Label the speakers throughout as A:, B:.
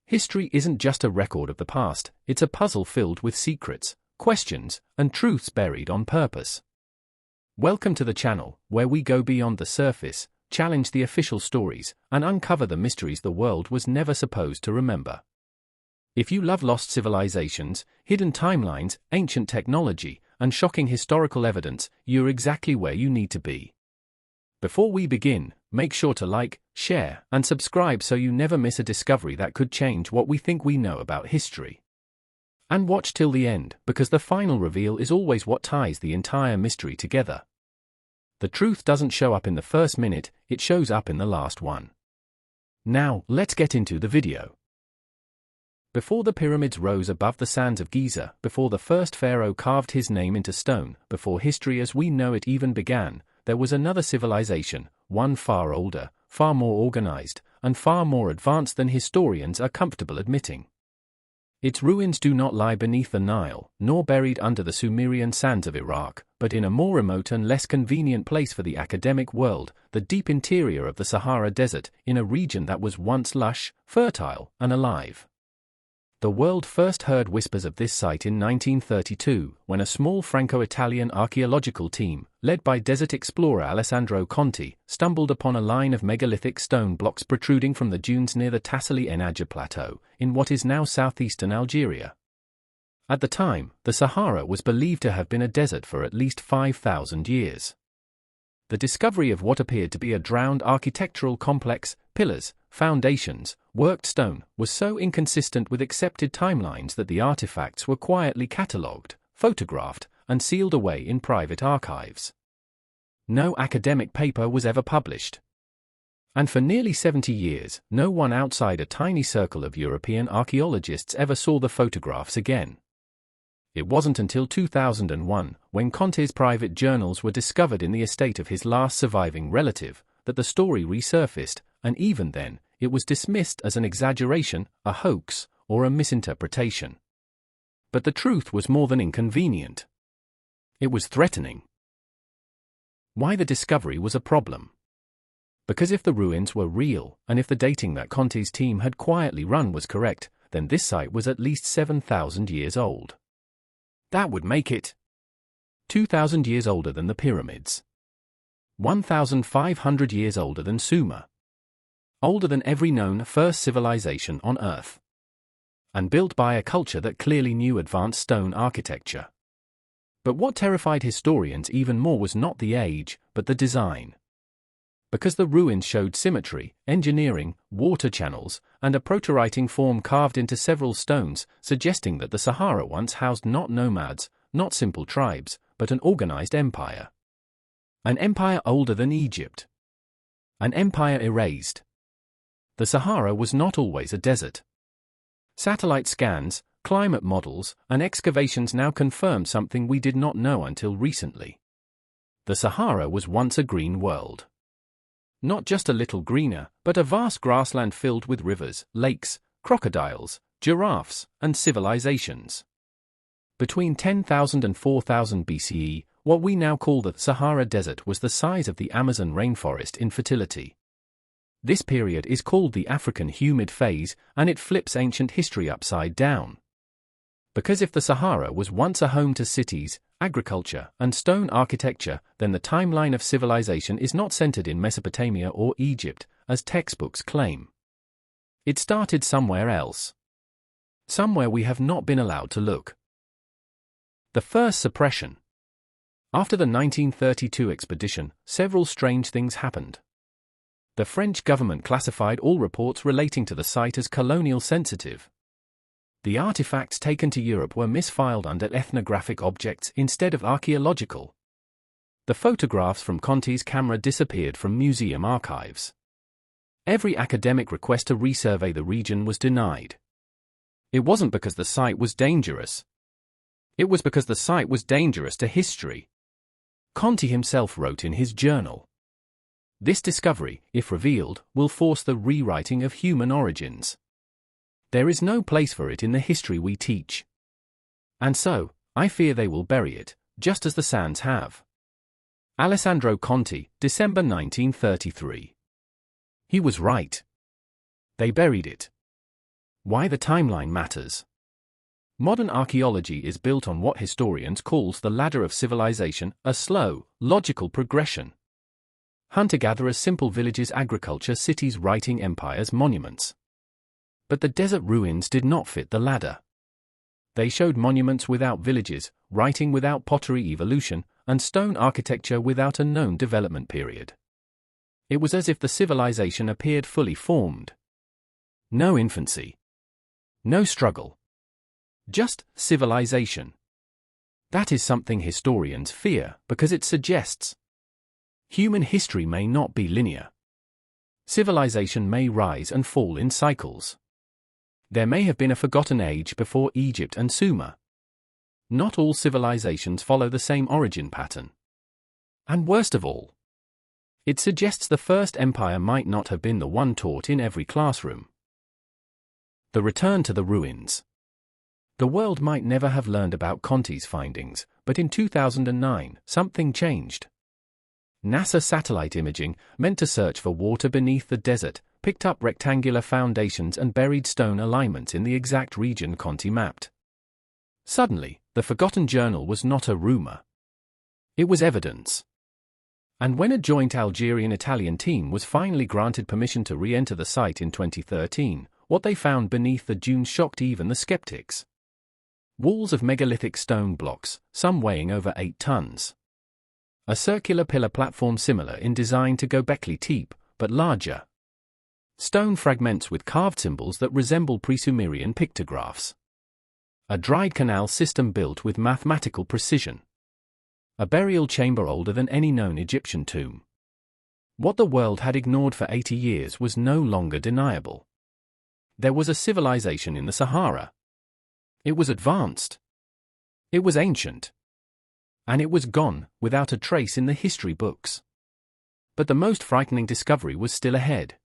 A: History isn't just a record of the past, it's a puzzle filled with secrets, questions, and truths buried on purpose. Welcome to the channel, where we go beyond the surface, challenge the official stories, and uncover the mysteries the world was never supposed to remember. If you love lost civilizations, hidden timelines, ancient technology, and shocking historical evidence, you're exactly where you need to be. Before we begin, make sure to like, share, and subscribe so you never miss a discovery that could change what we think we know about history. And watch till the end, because the final reveal is always what ties the entire mystery together. The truth doesn't show up in the first minute, it shows up in the last one. Now, let's get into the video. Before the pyramids rose above the sands of Giza, before the first pharaoh carved his name into stone, before history as we know it even began, there was another civilization, one far older, far more organized, and far more advanced than historians are comfortable admitting. Its ruins do not lie beneath the Nile, nor buried under the Sumerian sands of Iraq, but in a more remote and less convenient place for the academic world, the deep interior of the Sahara Desert, in a region that was once lush, fertile, and alive. The world first heard whispers of this site in 1932, when a small Franco-Italian archaeological team, led by desert explorer Alessandro Conti, stumbled upon a line of megalithic stone blocks protruding from the dunes near the Tassili Ennager Plateau, in what is now southeastern Algeria. At the time, the Sahara was believed to have been a desert for at least 5,000 years. The discovery of what appeared to be a drowned architectural complex, pillars, foundations, worked stone, was so inconsistent with accepted timelines that the artifacts were quietly catalogued, photographed, and sealed away in private archives. No academic paper was ever published. And for nearly 70 years, no one outside a tiny circle of European archaeologists ever saw the photographs again. It wasn't until 2001, when Conti's private journals were discovered in the estate of his last surviving relative, that the story resurfaced, and even then, it was dismissed as an exaggeration, a hoax, or a misinterpretation. But the truth was more than inconvenient. It was threatening. Why the discovery was a problem? Because if the ruins were real, and if the dating that Conti's team had quietly run was correct, then this site was at least 7,000 years old. That would make it 2,000 years older than the pyramids. 1,500 years older than Sumer. Older than every known first civilization on Earth. And built by a culture that clearly knew advanced stone architecture. But what terrified historians even more was not the age, but the design. Because the ruins showed symmetry, engineering, water channels, and a proto-writing form carved into several stones, suggesting that the Sahara once housed not nomads, not simple tribes, but an organized empire. An empire older than Egypt. An empire erased. The Sahara was not always a desert. Satellite scans, climate models, and excavations now confirm something we did not know until recently. The Sahara was once a green world. Not just a little greener, but a vast grassland filled with rivers, lakes, crocodiles, giraffes, and civilizations. Between 10,000 and 4,000 BCE, what we now call the Sahara Desert was the size of the Amazon rainforest in fertility. This period is called the African humid phase, and it flips ancient history upside down. Because if the Sahara was once a home to cities, agriculture, and stone architecture, then the timeline of civilization is not centered in Mesopotamia or Egypt, as textbooks claim. It started somewhere else. Somewhere we have not been allowed to look. The first suppression. After the 1932 expedition, several strange things happened. The French government classified all reports relating to the site as colonial sensitive. The artifacts taken to Europe were misfiled under ethnographic objects instead of archaeological. The photographs from Conti's camera disappeared from museum archives. Every academic request to resurvey the region was denied. It wasn't because the site was dangerous. It was because the site was dangerous to history. Conti himself wrote in his journal. This discovery, if revealed, will force the rewriting of human origins. There is no place for it in the history we teach. And so, I fear they will bury it, just as the sands have. Alessandro Conti, December 1933. He was right. They buried it. Why the timeline matters. Modern archaeology is built on what historians call the ladder of civilization, a slow, logical progression. Hunter-gatherers, simple villages, agriculture, cities, writing, empires, monuments. But the desert ruins did not fit the ladder. They showed monuments without villages, writing without pottery evolution, and stone architecture without a known development period. It was as if the civilization appeared fully formed. No infancy. No struggle. Just civilization. That is something historians fear because it suggests human history may not be linear. Civilization may rise and fall in cycles. There may have been a forgotten age before Egypt and Sumer. Not all civilizations follow the same origin pattern. And worst of all, it suggests the first empire might not have been the one taught in every classroom. The return to the ruins. The world might never have learned about Conti's findings, but in 2009, something changed. NASA satellite imaging, meant to search for water beneath the desert, picked up rectangular foundations and buried stone alignments in the exact region Conti mapped. Suddenly, the forgotten journal was not a rumor. It was evidence. And when a joint Algerian-Italian team was finally granted permission to re-enter the site in 2013, what they found beneath the dunes shocked even the skeptics. Walls of megalithic stone blocks, some weighing over 8 tons. A circular pillar platform similar in design to Göbekli Tepe, but larger. Stone fragments with carved symbols that resemble pre-Sumerian pictographs. A dried canal system built with mathematical precision. A burial chamber older than any known Egyptian tomb. What the world had ignored for 80 years was no longer deniable. There was a civilization in the Sahara. It was advanced. It was ancient. And it was gone, without a trace in the history books. But the most frightening discovery was still ahead.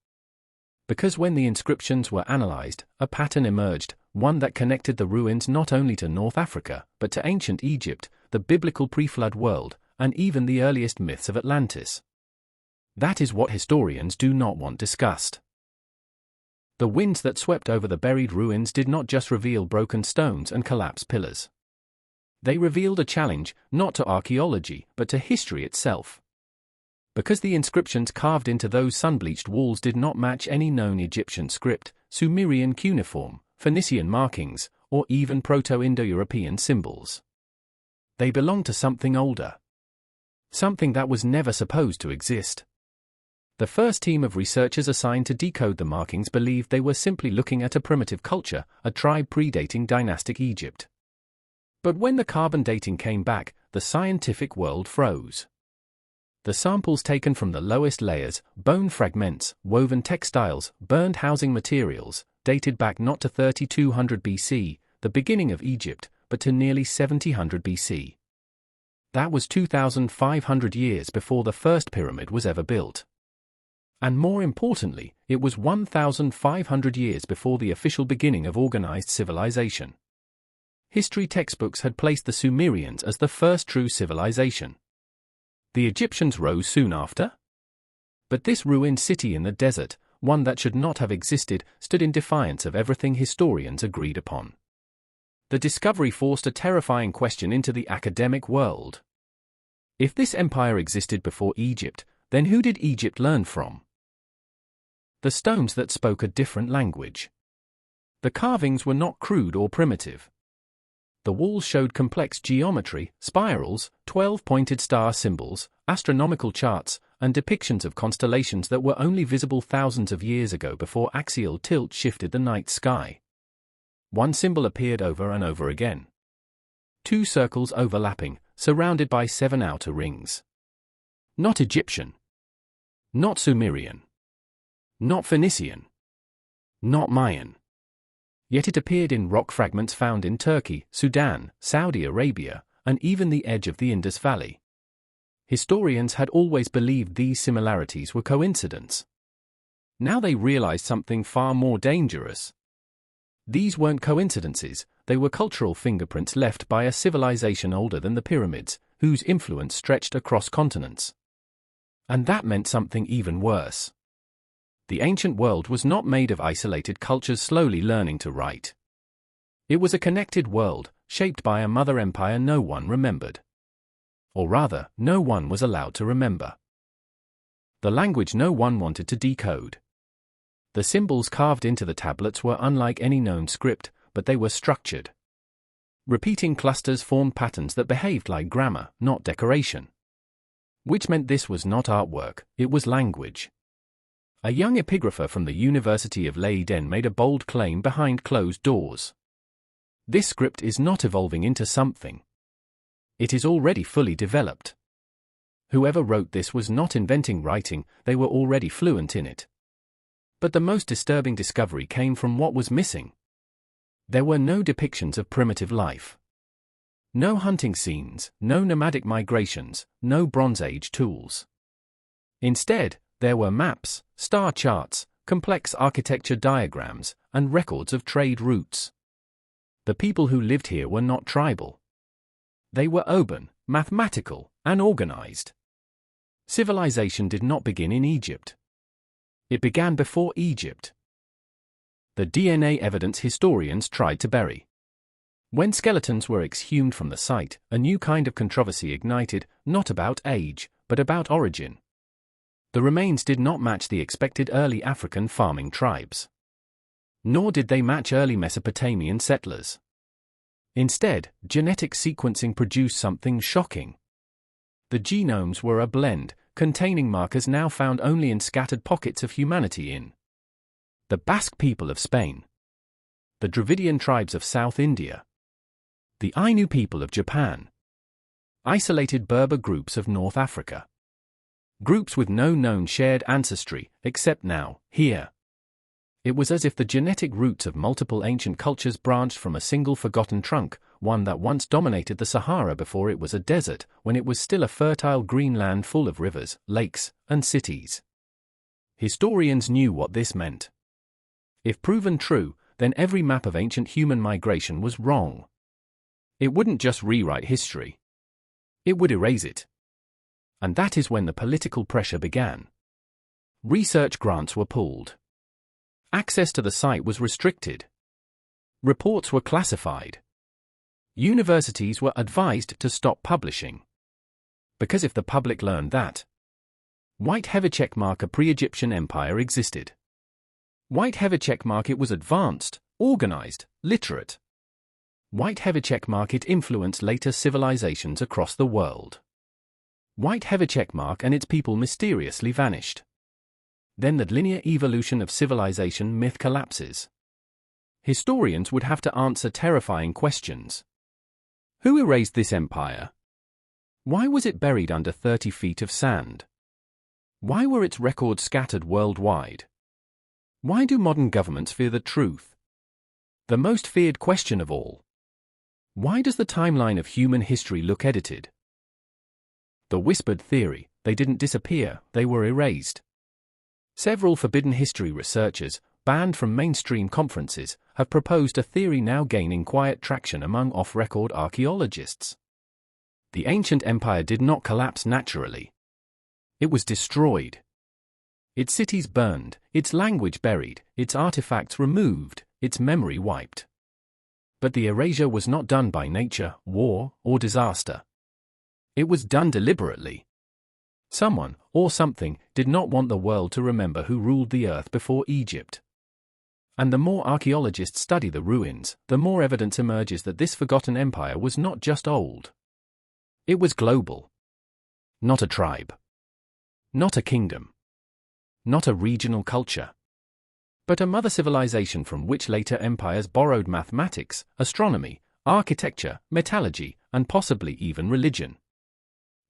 A: Because when the inscriptions were analyzed, a pattern emerged, one that connected the ruins not only to North Africa, but to ancient Egypt, the biblical pre-flood world, and even the earliest myths of Atlantis. That is what historians do not want discussed. The winds that swept over the buried ruins did not just reveal broken stones and collapsed pillars. They revealed a challenge, not to archaeology, but to history itself. Because the inscriptions carved into those sun-bleached walls did not match any known Egyptian script, Sumerian cuneiform, Phoenician markings, or even Proto-Indo-European symbols. They belonged to something older. Something that was never supposed to exist. The first team of researchers assigned to decode the markings believed they were simply looking at a primitive culture, a tribe predating dynastic Egypt. But when the carbon dating came back, the scientific world froze. The samples taken from the lowest layers, bone fragments, woven textiles, burned housing materials, dated back not to 3200 BC, the beginning of Egypt, but to nearly 7000 BC. That was 2,500 years before the first pyramid was ever built. And more importantly, it was 1,500 years before the official beginning of organized civilization. History textbooks had placed the Sumerians as the first true civilization. The Egyptians rose soon after. But this ruined city in the desert, one that should not have existed, stood in defiance of everything historians agreed upon. The discovery forced a terrifying question into the academic world. If this empire existed before Egypt, then who did Egypt learn from? The stones that spoke a different language. The carvings were not crude or primitive. The walls showed complex geometry, spirals, 12-pointed star symbols, astronomical charts, and depictions of constellations that were only visible thousands of years ago before axial tilt shifted the night sky. One symbol appeared over and over again. 2 circles overlapping, surrounded by 7 outer rings. Not Egyptian. Not Sumerian. Not Phoenician. Not Mayan. Yet it appeared in rock fragments found in Turkey, Sudan, Saudi Arabia, and even the edge of the Indus Valley. Historians had always believed these similarities were coincidence. Now they realized something far more dangerous. These weren't coincidences, they were cultural fingerprints left by a civilization older than the pyramids, whose influence stretched across continents. And that meant something even worse. The ancient world was not made of isolated cultures slowly learning to write. It was a connected world, shaped by a mother empire no one remembered. Or rather, no one was allowed to remember. The language no one wanted to decode. The symbols carved into the tablets were unlike any known script, but they were structured. Repeating clusters formed patterns that behaved like grammar, not decoration. Which meant this was not artwork, it was language. A young epigrapher from the University of Leiden made a bold claim behind closed doors. This script is not evolving into something. It is already fully developed. Whoever wrote this was not inventing writing, they were already fluent in it. But the most disturbing discovery came from what was missing. There were no depictions of primitive life. No hunting scenes, no nomadic migrations, no Bronze Age tools. Instead, there were maps, star charts, complex architecture diagrams, and records of trade routes. The people who lived here were not tribal. They were urban, mathematical, and organized. Civilization did not begin in Egypt. It began before Egypt. The DNA evidence historians tried to bury. When skeletons were exhumed from the site, a new kind of controversy ignited, not about age, but about origin. The remains did not match the expected early African farming tribes. Nor did they match early Mesopotamian settlers. Instead, genetic sequencing produced something shocking. The genomes were a blend, containing markers now found only in scattered pockets of humanity in the Basque people of Spain, the Dravidian tribes of South India, the Ainu people of Japan, isolated Berber groups of North Africa. Groups with no known shared ancestry, except now, here. It was as if the genetic roots of multiple ancient cultures branched from a single forgotten trunk, one that once dominated the Sahara before it was a desert, when it was still a fertile green land full of rivers, lakes, and cities. Historians knew what this meant. If proven true, then every map of ancient human migration was wrong. It wouldn't just rewrite history. It would erase it. And that is when the political pressure began. Research grants were pulled. Access to the site was restricted. Reports were classified. Universities were advised to stop publishing. Because if the public learned that White-Heather checkmark a pre-Egyptian empire existed. White-Heather checkmark it was advanced, organized, literate. White-Heather checkmark it influenced later civilizations across the world. White-Heather checkmark and its people mysteriously vanished. Then the linear evolution of civilization myth collapses. Historians would have to answer terrifying questions. Who erased this empire? Why was it buried under 30 feet of sand? Why were its records scattered worldwide? Why do modern governments fear the truth? The most feared question of all. Why does the timeline of human history look edited? The whispered theory, they didn't disappear, they were erased. Several forbidden history researchers, banned from mainstream conferences, have proposed a theory now gaining quiet traction among off-record archaeologists. The ancient empire did not collapse naturally. It was destroyed. Its cities burned, its language buried, its artifacts removed, its memory wiped. But the erasure was not done by nature, war, or disaster. It was done deliberately. Someone, or something, did not want the world to remember who ruled the earth before Egypt. And the more archaeologists study the ruins, the more evidence emerges that this forgotten empire was not just old. It was global. Not a tribe. Not a kingdom. Not a regional culture. But a mother civilization from which later empires borrowed mathematics, astronomy, architecture, metallurgy, and possibly even religion.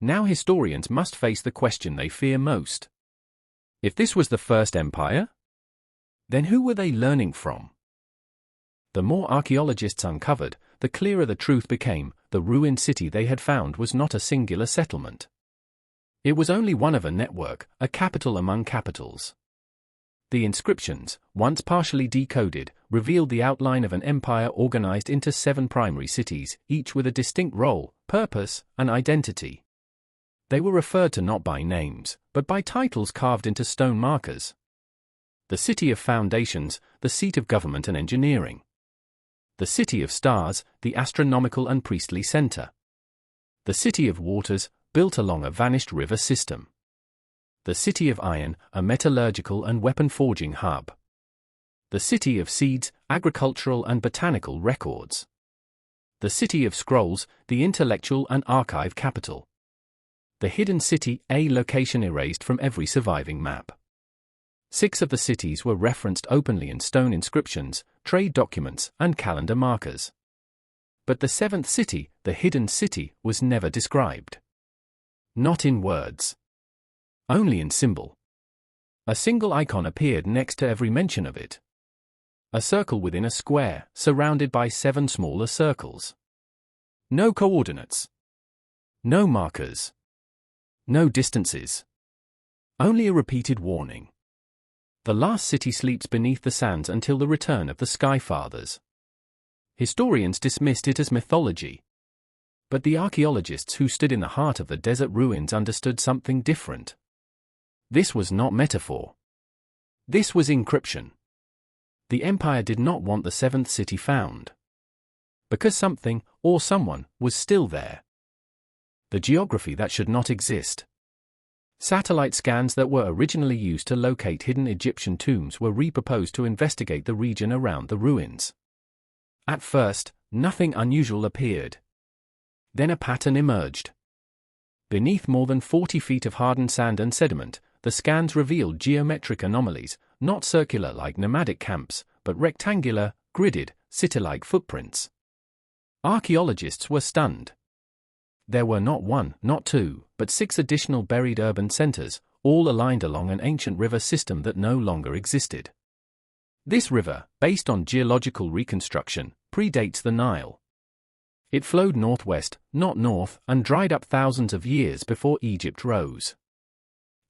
A: Now historians must face the question they fear most. If this was the first empire, then who were they learning from? The more archaeologists uncovered, the clearer the truth became. The ruined city they had found was not a singular settlement. It was only one of a network, a capital among capitals. The inscriptions, once partially decoded, revealed the outline of an empire organized into 7 primary cities, each with a distinct role, purpose, and identity. They were referred to not by names, but by titles carved into stone markers. The city of foundations, the seat of government and engineering. The city of stars, the astronomical and priestly center. The city of waters, built along a vanished river system. The city of iron, a metallurgical and weapon-forging hub. The city of seeds, agricultural and botanical records. The city of scrolls, the intellectual and archive capital. The hidden city, a location erased from every surviving map. 6 of the cities were referenced openly in stone inscriptions, trade documents, and calendar markers. But the 7th city, the hidden city, was never described. Not in words. Only in symbol. A single icon appeared next to every mention of it. A circle within a square, surrounded by 7 smaller circles. No coordinates. No markers. No distances. Only a repeated warning. The last city sleeps beneath the sands until the return of the Skyfathers. Historians dismissed it as mythology. But the archaeologists who stood in the heart of the desert ruins understood something different. This was not metaphor. This was encryption. The empire did not want the 7th city found. Because something, or someone, was still there. The geography that should not exist. Satellite scans that were originally used to locate hidden Egyptian tombs were repurposed to investigate the region around the ruins. At first, nothing unusual appeared. Then a pattern emerged. Beneath more than 40 feet of hardened sand and sediment, the scans revealed geometric anomalies, not circular like nomadic camps, but rectangular, gridded, city-like footprints. Archaeologists were stunned. There were not 1, not 2, but 6 additional buried urban centers, all aligned along an ancient river system that no longer existed. This river, based on geological reconstruction, predates the Nile. It flowed northwest, not north, and dried up thousands of years before Egypt rose.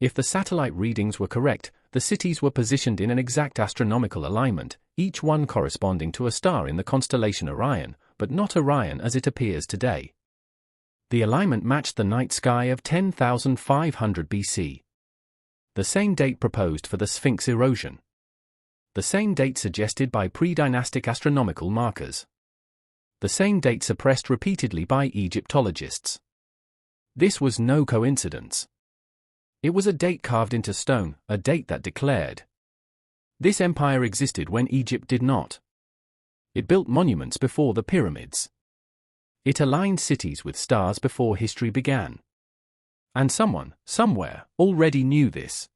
A: If the satellite readings were correct, the cities were positioned in an exact astronomical alignment, each one corresponding to a star in the constellation Orion, but not Orion as it appears today. The alignment matched the night sky of 10,500 BC. The same date proposed for the Sphinx erosion. The same date suggested by pre-dynastic astronomical markers. The same date suppressed repeatedly by Egyptologists. This was no coincidence. It was a date carved into stone, a date that declared. This empire existed when Egypt did not. It built monuments before the pyramids. It aligned cities with stars before history began. And someone, somewhere, already knew this.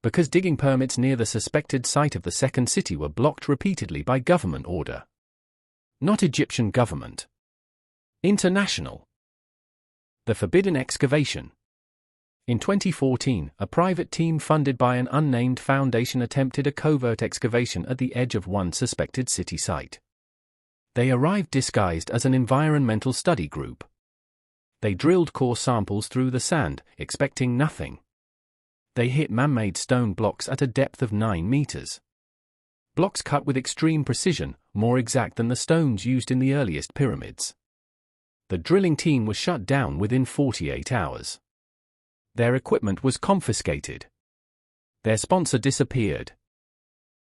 A: Because digging permits near the suspected site of the 2nd city were blocked repeatedly by government order. Not Egyptian government. International. The forbidden excavation. In 2014, a private team funded by an unnamed foundation attempted a covert excavation at the edge of one suspected city site. They arrived disguised as an environmental study group. They drilled core samples through the sand, expecting nothing. They hit man-made stone blocks at a depth of 9 meters. Blocks cut with extreme precision, more exact than the stones used in the earliest pyramids. The drilling team was shut down within 48 hours. Their equipment was confiscated. Their sponsor disappeared.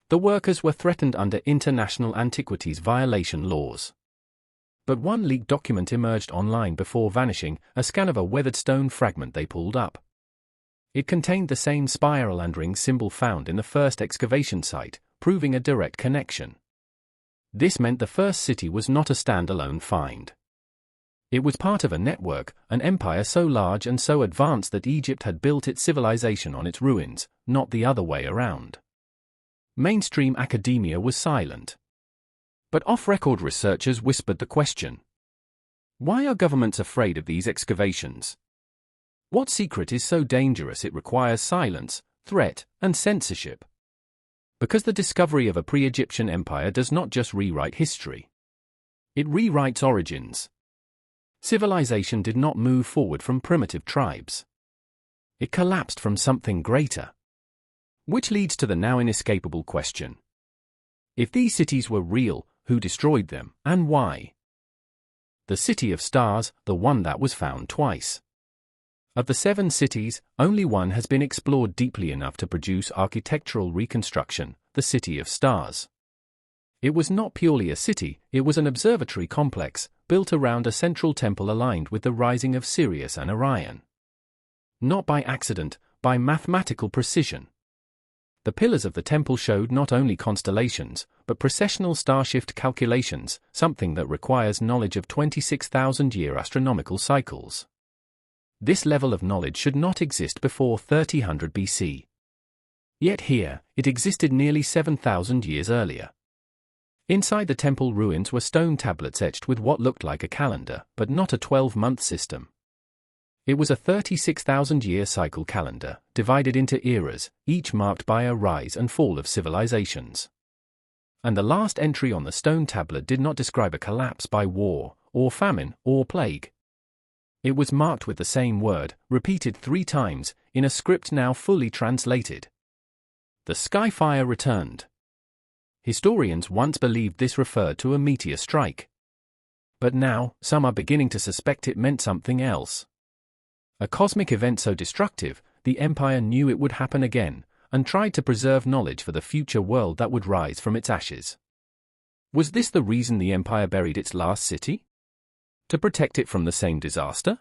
A: The workers were threatened under international antiquities violation laws. But one leaked document emerged online before vanishing, a scan of a weathered stone fragment they pulled up. It contained the same spiral and ring symbol found in the first excavation site, proving a direct connection. This meant the first city was not a standalone find. It was part of a network, an empire so large and so advanced that Egypt had built its civilization on its ruins, not the other way around. Mainstream academia was silent. But off-record researchers whispered the question. Why are governments afraid of these excavations? What secret is so dangerous it requires silence, threat, and censorship? Because the discovery of a pre-Egyptian empire does not just rewrite history. It rewrites origins. Civilization did not move forward from primitive tribes. It collapsed from something greater. Which leads to the now inescapable question. If these cities were real, who destroyed them, and why? The city of stars, the one that was found twice. Of the 7 cities, only one has been explored deeply enough to produce architectural reconstruction, the City of Stars. It was not purely a city, it was an observatory complex, built around a central temple aligned with the rising of Sirius and Orion. Not by accident, by mathematical precision. The pillars of the temple showed not only constellations, but precessional star-shift calculations, something that requires knowledge of 26,000-year astronomical cycles. This level of knowledge should not exist before 3000 BC. Yet here, it existed nearly 7,000 years earlier. Inside the temple ruins were stone tablets etched with what looked like a calendar, but not a 12-month system. It was a 36,000-year cycle calendar, divided into eras, each marked by a rise and fall of civilizations. And the last entry on the stone tablet did not describe a collapse by war, or famine, or plague. It was marked with the same word, repeated 3 times, in a script now fully translated. The skyfire returned. Historians once believed this referred to a meteor strike. But now, some are beginning to suspect it meant something else. A cosmic event so destructive, the empire knew it would happen again, and tried to preserve knowledge for the future world that would rise from its ashes. Was this the reason the empire buried its last city? To protect it from the same disaster?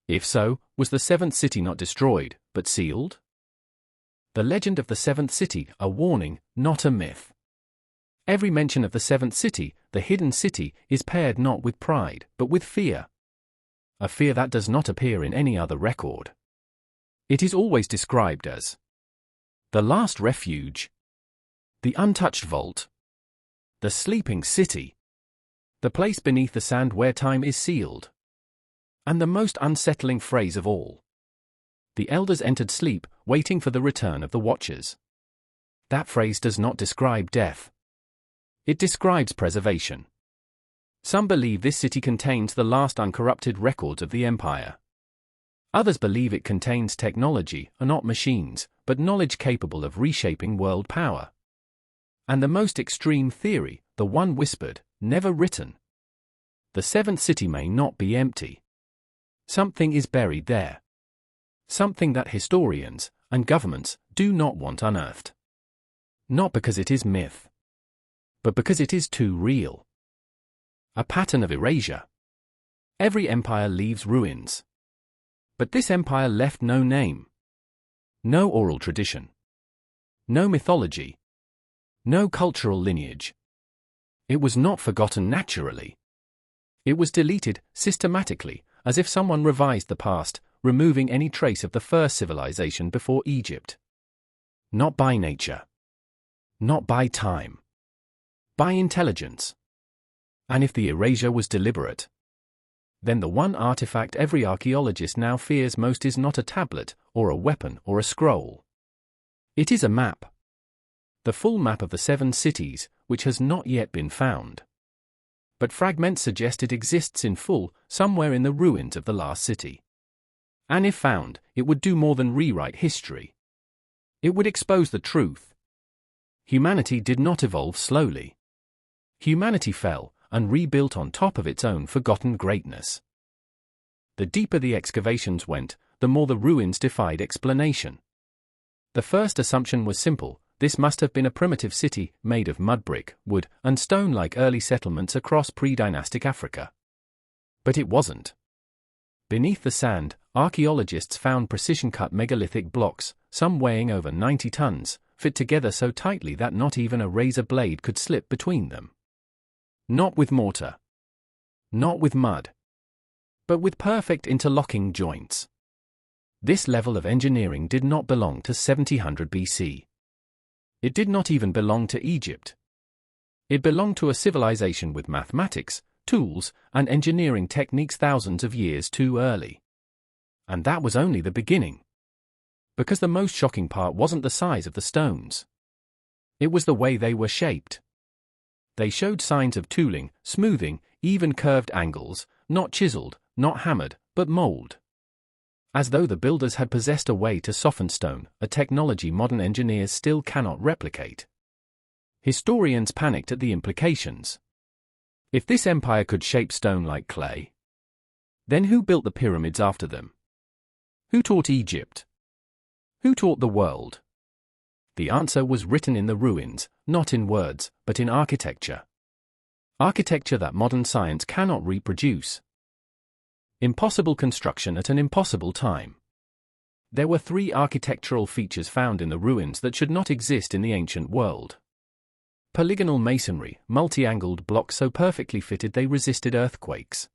A: If so, was the 7th city not destroyed, but sealed? The legend of the 7th city, a warning, not a myth. Every mention of the 7th city, the hidden city, is paired not with pride, but with fear. A fear that does not appear in any other record. It is always described as the last refuge, the untouched vault, the sleeping city, the place beneath the sand where time is sealed. And the most unsettling phrase of all. The elders entered sleep, waiting for the return of the watchers. That phrase does not describe death. It describes preservation. Some believe this city contains the last uncorrupted records of the empire. Others believe it contains technology, not machines, but knowledge capable of reshaping world power. And the most extreme theory, the one whispered, never written. The 7th city may not be empty. Something is buried there. Something that historians and governments do not want unearthed. Not because it is myth, but because it is too real. A pattern of erasure. Every empire leaves ruins. But this empire left no name. No oral tradition. No mythology. No cultural lineage. It was not forgotten naturally. It was deleted, systematically, as if someone revised the past, removing any trace of the first civilization before Egypt. Not by nature. Not by time. By intelligence. And if the erasure was deliberate, then the one artifact every archaeologist now fears most is not a tablet, or a weapon, or a scroll. It is a map. The full map of the 7 cities, which has not yet been found. But fragments suggest it exists in full, somewhere in the ruins of the last city. And if found, it would do more than rewrite history. It would expose the truth. Humanity did not evolve slowly. Humanity fell, and rebuilt on top of its own forgotten greatness. The deeper the excavations went, the more the ruins defied explanation. The first assumption was simple: this must have been a primitive city, made of mud brick, wood, and stone like early settlements across pre-dynastic Africa. But it wasn't. Beneath the sand, archaeologists found precision-cut megalithic blocks, some weighing over 90 tons, fit together so tightly that not even a razor blade could slip between them. Not with mortar. Not with mud. But with perfect interlocking joints. This level of engineering did not belong to 700 BC. It did not even belong to Egypt. It belonged to a civilization with mathematics, tools, and engineering techniques thousands of years too early. And that was only the beginning. Because the most shocking part wasn't the size of the stones. It was the way they were shaped. They showed signs of tooling, smoothing, even curved angles, not chiseled, not hammered, but molded. As though the builders had possessed a way to soften stone, a technology modern engineers still cannot replicate. Historians panicked at the implications. If this empire could shape stone like clay, then who built the pyramids after them? Who taught Egypt? Who taught the world? The answer was written in the ruins, not in words, but in architecture. Architecture that modern science cannot reproduce. Impossible construction at an impossible time. There were 3 architectural features found in the ruins that should not exist in the ancient world. Polygonal masonry, multi-angled blocks so perfectly fitted they resisted earthquakes.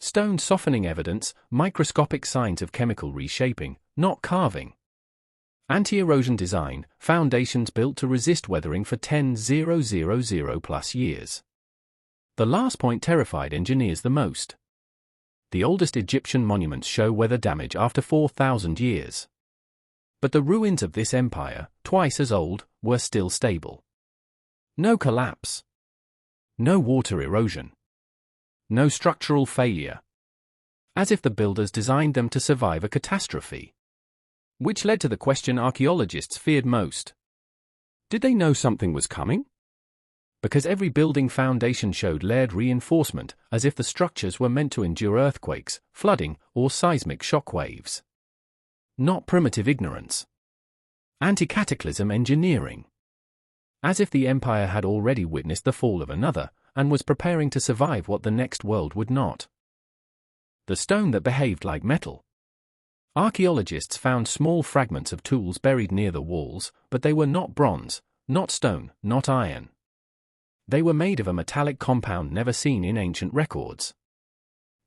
A: Stone softening evidence, microscopic signs of chemical reshaping, not carving. Anti-erosion design, foundations built to resist weathering for 10,000 plus years. The last point terrified engineers the most. The oldest Egyptian monuments show weather damage after 4,000 years. But the ruins of this empire, twice as old, were still stable. No collapse. No water erosion. No structural failure. As if the builders designed them to survive a catastrophe. Which led to the question archaeologists feared most. Did they know something was coming? Because every building foundation showed layered reinforcement, as if the structures were meant to endure earthquakes, flooding, or seismic shock waves. Not primitive ignorance. Anti-cataclysm engineering. As if the empire had already witnessed the fall of another, and was preparing to survive what the next world would not. The stone that behaved like metal. Archaeologists found small fragments of tools buried near the walls, but they were not bronze, not stone, not iron. They were made of a metallic compound never seen in ancient records.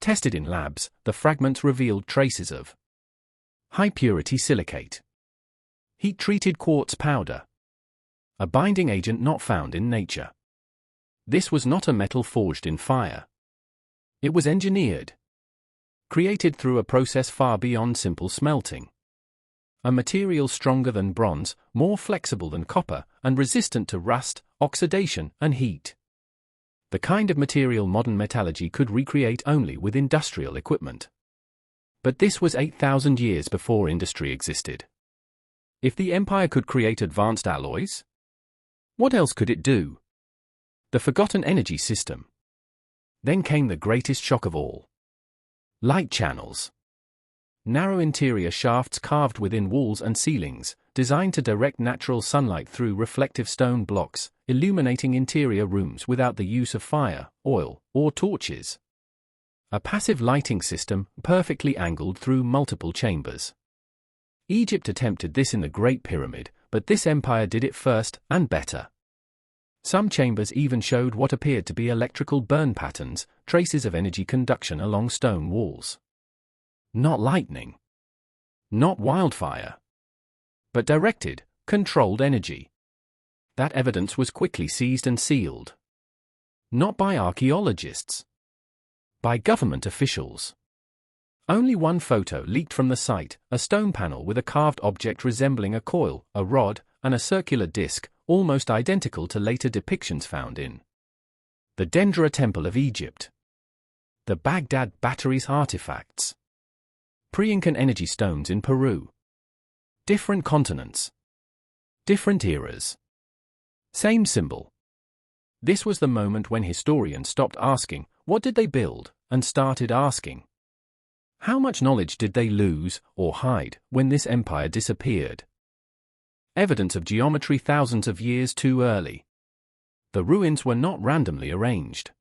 A: Tested in labs, the fragments revealed traces of high-purity silicate, heat-treated quartz powder, a binding agent not found in nature. This was not a metal forged in fire. It was engineered. Created through a process far beyond simple smelting. A material stronger than bronze, more flexible than copper, and resistant to rust, oxidation, and heat. The kind of material modern metallurgy could recreate only with industrial equipment. But this was 8,000 years before industry existed. If the empire could create advanced alloys, what else could it do? The forgotten energy system. Then came the greatest shock of all. Light channels. Narrow interior shafts carved within walls and ceilings, designed to direct natural sunlight through reflective stone blocks, illuminating interior rooms without the use of fire, oil, or torches. A passive lighting system, perfectly angled through multiple chambers. Egypt attempted this in the Great Pyramid, but this empire did it first, and better. Some chambers even showed what appeared to be electrical burn patterns, traces of energy conduction along stone walls. Not lightning. Not wildfire. But directed, controlled energy. That evidence was quickly seized and sealed. Not by archaeologists. By government officials. Only one photo leaked from the site, a stone panel with a carved object resembling a coil, a rod, and a circular disc, almost identical to later depictions found in the Dendera Temple of Egypt. The Baghdad Batteries artifacts. Pre-Incan energy stones in Peru. Different continents. Different eras. Same symbol. This was the moment when historians stopped asking, what did they build, and started asking, how much knowledge did they lose, or hide, when this empire disappeared? Evidence of geometry thousands of years too early. The ruins were not randomly arranged.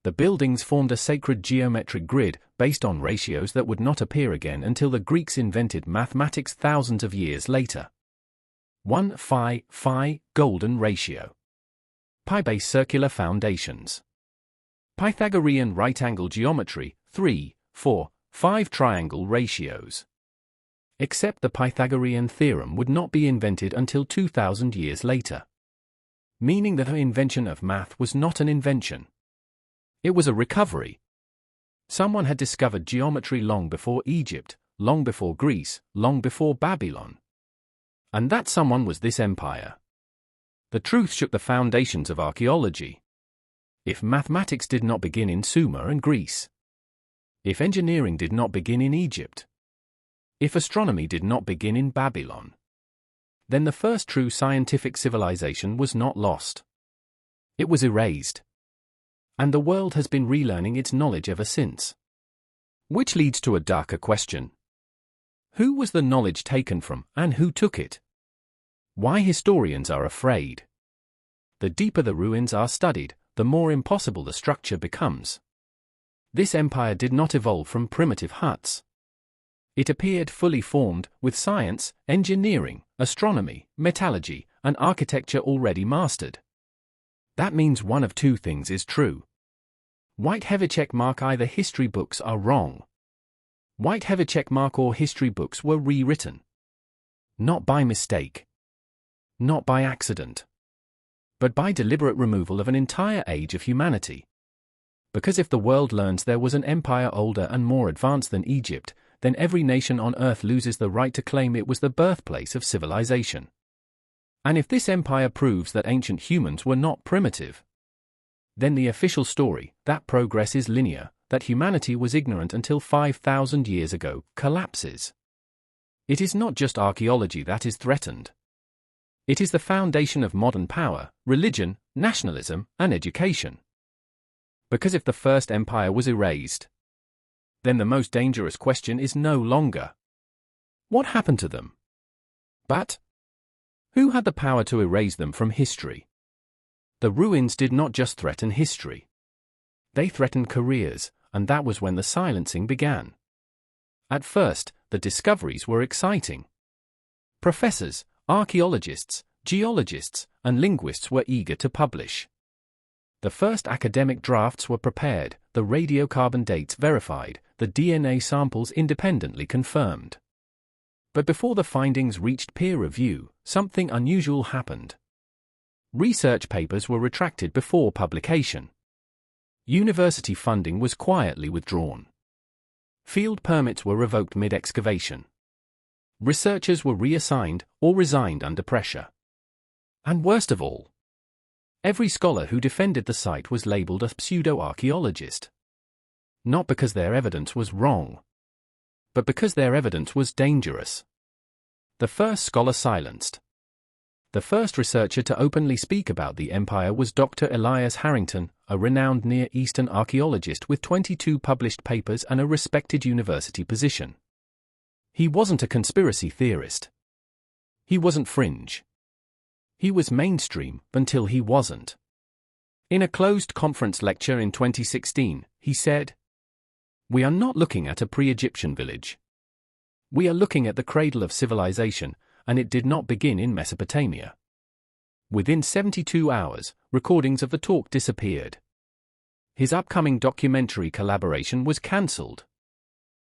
A: The buildings formed a sacred geometric grid, based on ratios that would not appear again until the Greeks invented mathematics thousands of years later. 1 phi golden ratio. Pi base circular foundations. Pythagorean right-angle geometry, 3, 4, 5 triangle ratios. Except the Pythagorean theorem would not be invented until 2,000 years later. Meaning that the invention of math was not an invention. It was a recovery. Someone had discovered geometry long before Egypt, long before Greece, long before Babylon. And that someone was this empire. The truth shook the foundations of archaeology. If mathematics did not begin in Sumer and Greece, if engineering did not begin in Egypt, if astronomy did not begin in Babylon, then the first true scientific civilization was not lost. It was erased. And the world has been relearning its knowledge ever since. Which leads to a darker question. Who was the knowledge taken from, and who took it? Why historians are afraid. The deeper the ruins are studied, the more impossible the structure becomes. This empire did not evolve from primitive huts. It appeared fully formed, with science, engineering, astronomy, metallurgy, and architecture already mastered. That means one of two things is true. White-Heavy-check-mark either history books are wrong. White-Heavy-check-mark or history books were rewritten. Not by mistake. Not by accident. But by deliberate removal of an entire age of humanity. Because if the world learns there was an empire older and more advanced than Egypt, then every nation on earth loses the right to claim it was the birthplace of civilization. And if this empire proves that ancient humans were not primitive, then the official story, that progress is linear, that humanity was ignorant until 5,000 years ago, collapses. It is not just archaeology that is threatened. It is the foundation of modern power, religion, nationalism, and education. Because if the first empire was erased, then the most dangerous question is no longer, what happened to them? But, who had the power to erase them from history? The ruins did not just threaten history. They threatened careers, and that was when the silencing began. At first, the discoveries were exciting. Professors, archaeologists, geologists, and linguists were eager to publish. The first academic drafts were prepared, the radiocarbon dates verified, the DNA samples independently confirmed. But before the findings reached peer review, something unusual happened. Research papers were retracted before publication. University funding was quietly withdrawn. Field permits were revoked mid-excavation. Researchers were reassigned or resigned under pressure. And worst of all, every scholar who defended the site was labeled a pseudo-archaeologist. Not because their evidence was wrong, but because their evidence was dangerous. The first scholar silenced. The first researcher to openly speak about the empire was Dr. Elias Harrington, a renowned Near Eastern archaeologist with 22 published papers and a respected university position. He wasn't a conspiracy theorist. He wasn't fringe. He was mainstream until he wasn't. In a closed conference lecture in 2016, he said, "We are not looking at a pre-Egyptian village. We are looking at the cradle of civilization, and it did not begin in Mesopotamia." Within 72 hours, recordings of the talk disappeared. His upcoming documentary collaboration was cancelled.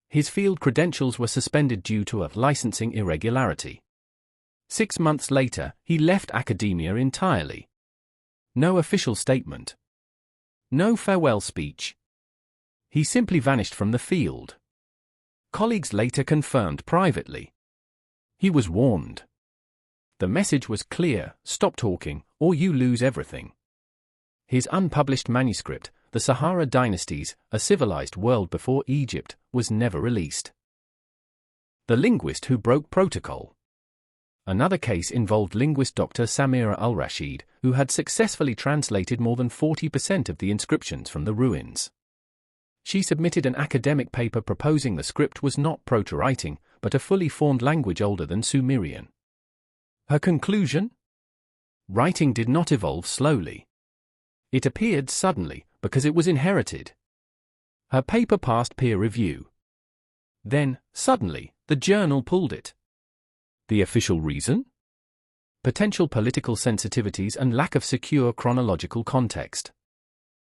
A: His field credentials were suspended due to a licensing irregularity. 6 months later, he left academia entirely. No official statement. No farewell speech. He simply vanished from the field. Colleagues later confirmed privately. He was warned. The message was clear: stop talking, or you lose everything. His unpublished manuscript, The Sahara Dynasties, A Civilized World Before Egypt, was never released. The linguist who broke protocol. Another case involved linguist Dr. Samira al-Rashid, who had successfully translated more than 40% of the inscriptions from the ruins. She submitted an academic paper proposing the script was not proto-writing, but a fully formed language older than Sumerian. Her conclusion? Writing did not evolve slowly. It appeared suddenly, because it was inherited. Her paper passed peer review. Then, suddenly, the journal pulled it. The official reason? Potential political sensitivities and lack of secure chronological context.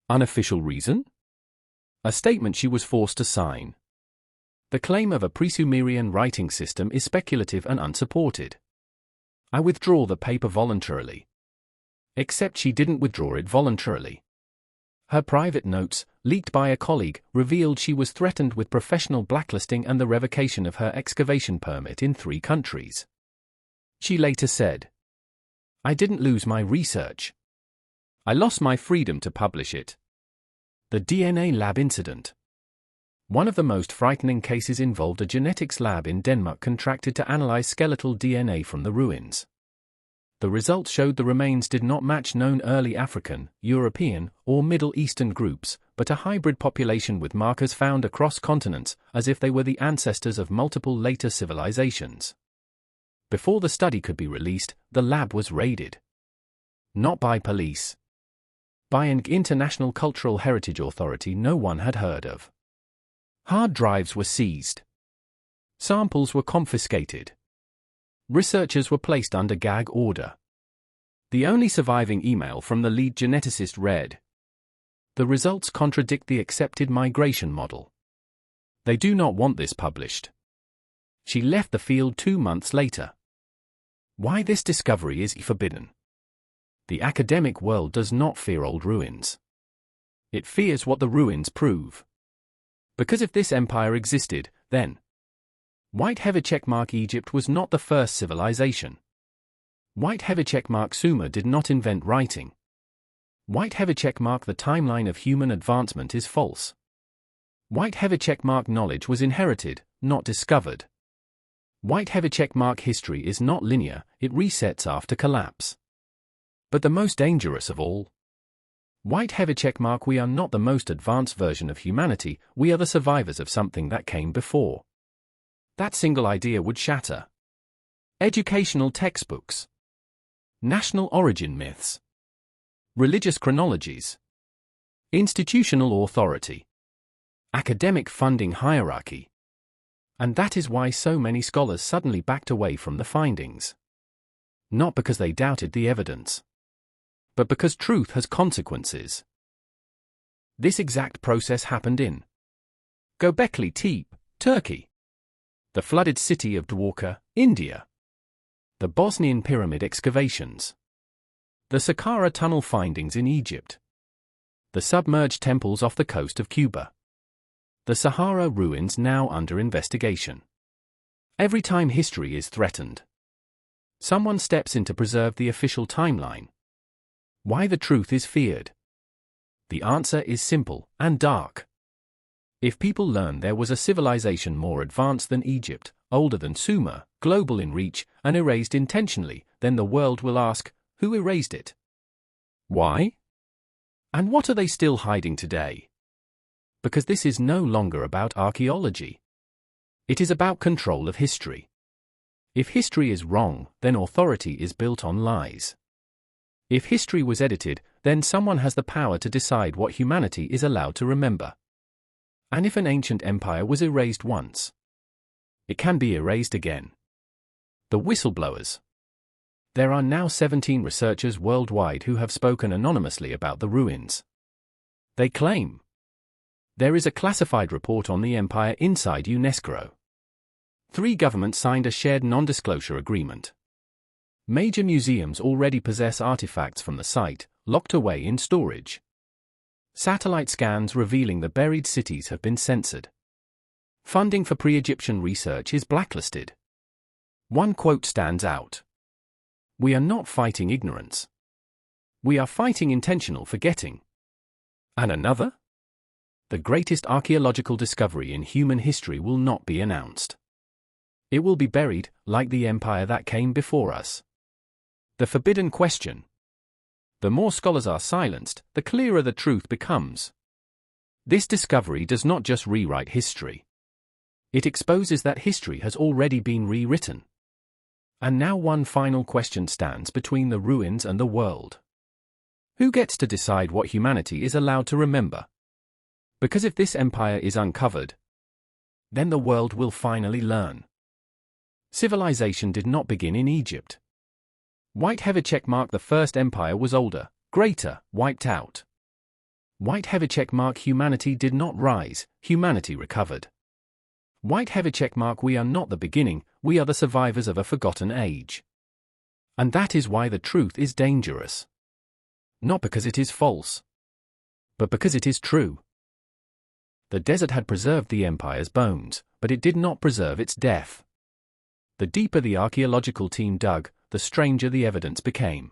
A: Unofficial reason? A statement she was forced to sign. The claim of a pre-Sumerian writing system is speculative and unsupported. I withdraw the paper voluntarily. Except she didn't withdraw it voluntarily. Her private notes, leaked by a colleague, revealed she was threatened with professional blacklisting and the revocation of her excavation permit in 3 countries. She later said, "I didn't lose my research. I lost my freedom to publish it." The DNA lab incident. One of the most frightening cases involved a genetics lab in Denmark contracted to analyze skeletal DNA from the ruins. The results showed the remains did not match known early African, European, or Middle Eastern groups, but a hybrid population with markers found across continents, as if they were the ancestors of multiple later civilizations. Before the study could be released, the lab was raided. Not by police. By an international cultural heritage authority no one had heard of. Hard drives were seized. Samples were confiscated. Researchers were placed under gag order. The only surviving email from the lead geneticist read, "The results contradict the accepted migration model. They do not want this published." She left the field 2 months later. Why this discovery is forbidden? The academic world does not fear old ruins. It fears what the ruins prove. Because if this empire existed, then White Egypt was not the first civilization. Sumer did not invent writing. The timeline of human advancement is false. Knowledge was inherited, not discovered. History is not linear, it resets after collapse. But the most dangerous of all, we are not the most advanced version of humanity, we are the survivors of something that came before. That single idea would shatter educational textbooks, national origin myths, religious chronologies, institutional authority, academic funding hierarchy. And that is why so many scholars suddenly backed away from the findings. Not because they doubted the evidence, but because truth has consequences. This exact process happened in Göbekli Tepe, Turkey. The flooded city of Dwarka, India. The Bosnian pyramid excavations. The Saqqara tunnel findings in Egypt. The submerged temples off the coast of Cuba. The Sahara ruins now under investigation. Every time history is threatened, someone steps in to preserve the official timeline. Why the truth is feared? The answer is simple and dark. If people learn there was a civilization more advanced than Egypt, older than Sumer, global in reach, and erased intentionally, then the world will ask, who erased it? Why? And what are they still hiding today? Because this is no longer about archaeology. It is about control of history. If history is wrong, then authority is built on lies. If history was edited, then someone has the power to decide what humanity is allowed to remember. And if an ancient empire was erased once, it can be erased again. The whistleblowers. There are now 17 researchers worldwide who have spoken anonymously about the ruins. They claim there is a classified report on the empire inside UNESCO. 3 governments signed a shared non-disclosure agreement. Major museums already possess artifacts from the site, locked away in storage. Satellite scans revealing the buried cities have been censored. Funding for pre-Egyptian research is blacklisted. One quote stands out. "We are not fighting ignorance. We are fighting intentional forgetting." And another? "The greatest archaeological discovery in human history will not be announced. It will be buried, like the empire that came before us." The forbidden question. The more scholars are silenced, the clearer the truth becomes. This discovery does not just rewrite history. It exposes that history has already been rewritten. And now one final question stands between the ruins and the world. Who gets to decide what humanity is allowed to remember? Because if this empire is uncovered, then the world will finally learn. Civilization did not begin in Egypt. The first empire was older, greater, wiped out. Humanity did not rise, humanity recovered. We are not the beginning, we are the survivors of a forgotten age. And that is why the truth is dangerous. Not because it is false, but because it is true. The desert had preserved the empire's bones, but it did not preserve its death. The deeper the archaeological team dug, the stranger the evidence became.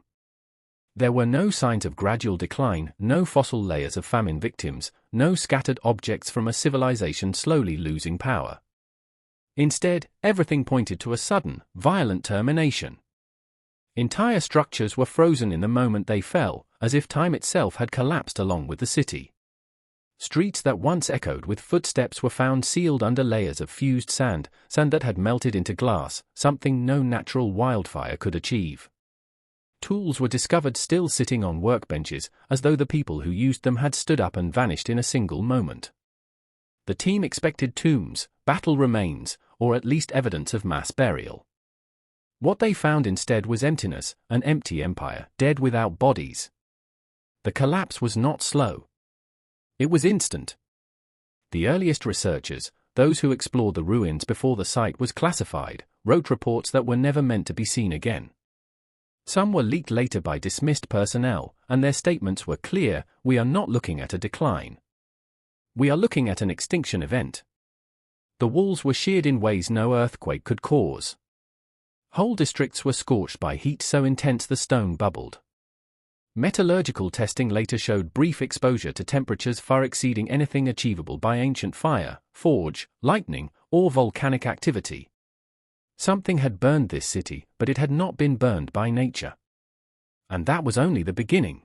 A: There were no signs of gradual decline, no fossil layers of famine victims, no scattered objects from a civilization slowly losing power. Instead, everything pointed to a sudden, violent termination. Entire structures were frozen in the moment they fell, as if time itself had collapsed along with the city. Streets that once echoed with footsteps were found sealed under layers of fused sand that had melted into glass, something no natural wildfire could achieve. Tools were discovered still sitting on workbenches, as though the people who used them had stood up and vanished in a single moment. The team expected tombs, battle remains, or at least evidence of mass burial. What they found instead was emptiness, an empty empire, dead without bodies. The collapse was not slow. It was instant. The earliest researchers, those who explored the ruins before the site was classified, wrote reports that were never meant to be seen again. Some were leaked later by dismissed personnel, and their statements were clear: we are not looking at a decline. We are looking at an extinction event. The walls were sheared in ways no earthquake could cause. Whole districts were scorched by heat so intense the stone bubbled. Metallurgical testing later showed brief exposure to temperatures far exceeding anything achievable by ancient fire, forge, lightning, or volcanic activity. Something had burned this city, but it had not been burned by nature. And that was only the beginning.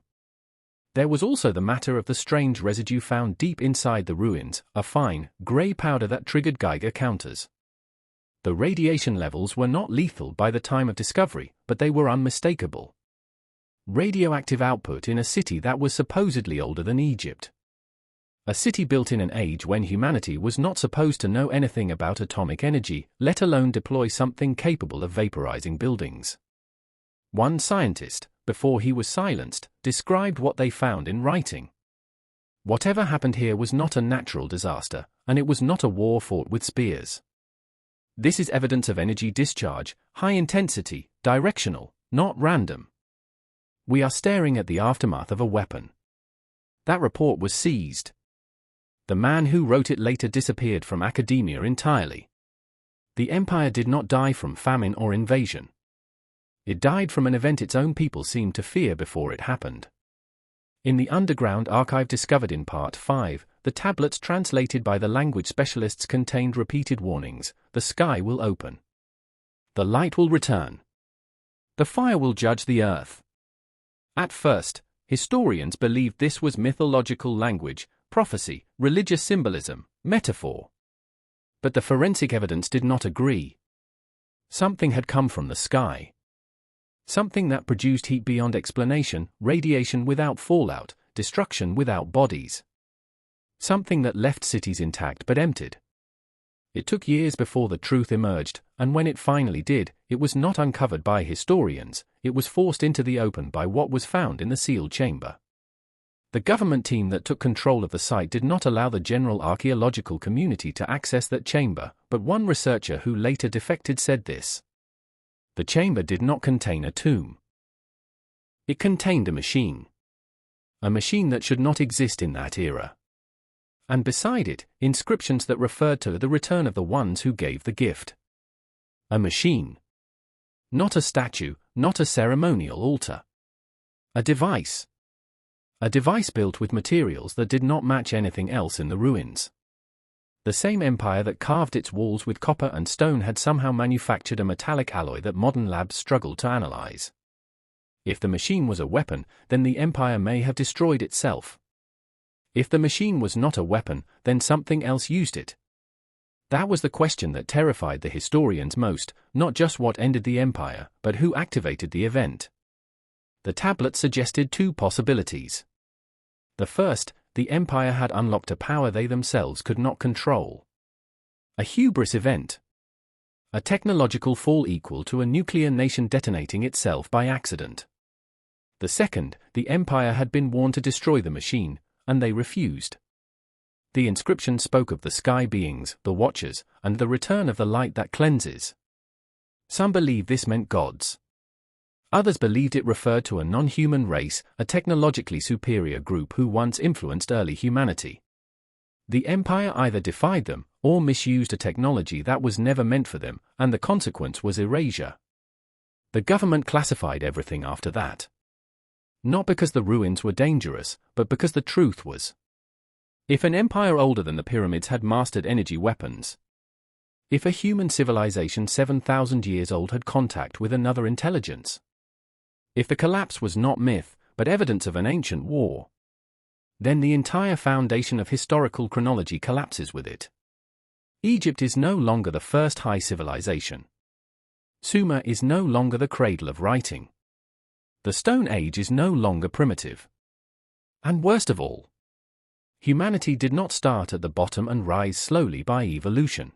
A: There was also the matter of the strange residue found deep inside the ruins, a fine, grey powder that triggered Geiger counters. The radiation levels were not lethal by the time of discovery, but they were unmistakable. Radioactive output in a city that was supposedly older than Egypt. A city built in an age when humanity was not supposed to know anything about atomic energy, let alone deploy something capable of vaporizing buildings. One scientist, before he was silenced, described what they found in writing. Whatever happened here was not a natural disaster, and it was not a war fought with spears. This is evidence of energy discharge, high intensity, directional, not random. We are staring at the aftermath of a weapon. That report was seized. The man who wrote it later disappeared from academia entirely. The empire did not die from famine or invasion. It died from an event its own people seemed to fear before it happened. In the underground archive discovered in Part 5, the tablets translated by the language specialists contained repeated warnings: the sky will open. The light will return. The fire will judge the earth. At first, historians believed this was mythological language, prophecy, religious symbolism, metaphor. But the forensic evidence did not agree. Something had come from the sky. Something that produced heat beyond explanation, radiation without fallout, destruction without bodies. Something that left cities intact but emptied. It took years before the truth emerged, and when it finally did, it was not uncovered by historians, it was forced into the open by what was found in the sealed chamber. The government team that took control of the site did not allow the general archaeological community to access that chamber, but one researcher who later defected said this: the chamber did not contain a tomb. It contained a machine. A machine that should not exist in that era. And beside it, inscriptions that referred to the return of the ones who gave the gift. A machine. Not a statue, not a ceremonial altar. A device. A device built with materials that did not match anything else in the ruins. The same empire that carved its walls with copper and stone had somehow manufactured a metallic alloy that modern labs struggled to analyze. If the machine was a weapon, then the empire may have destroyed itself. If the machine was not a weapon, then something else used it. That was the question that terrified the historians most, not just what ended the empire, but who activated the event. The tablet suggested two possibilities. The first, the empire had unlocked a power they themselves could not control. A hubris event. A technological fall equal to a nuclear nation detonating itself by accident. The second, the empire had been warned to destroy the machine, and they refused. The inscription spoke of the sky beings, the Watchers, and the return of the light that cleanses. Some believe this meant gods. Others believed it referred to a non-human race, a technologically superior group who once influenced early humanity. The empire either defied them, or misused a technology that was never meant for them, and the consequence was erasure. The government classified everything after that. Not because the ruins were dangerous, but because the truth was. If an empire older than the pyramids had mastered energy weapons, if a human civilization 7,000 years old had contact with another intelligence, If the collapse was not myth, but evidence of an ancient war, then the entire foundation of historical chronology collapses with it. Egypt is no longer the first high civilization. Sumer is no longer the cradle of writing. The Stone Age is no longer primitive. And worst of all, humanity did not start at the bottom and rise slowly by evolution.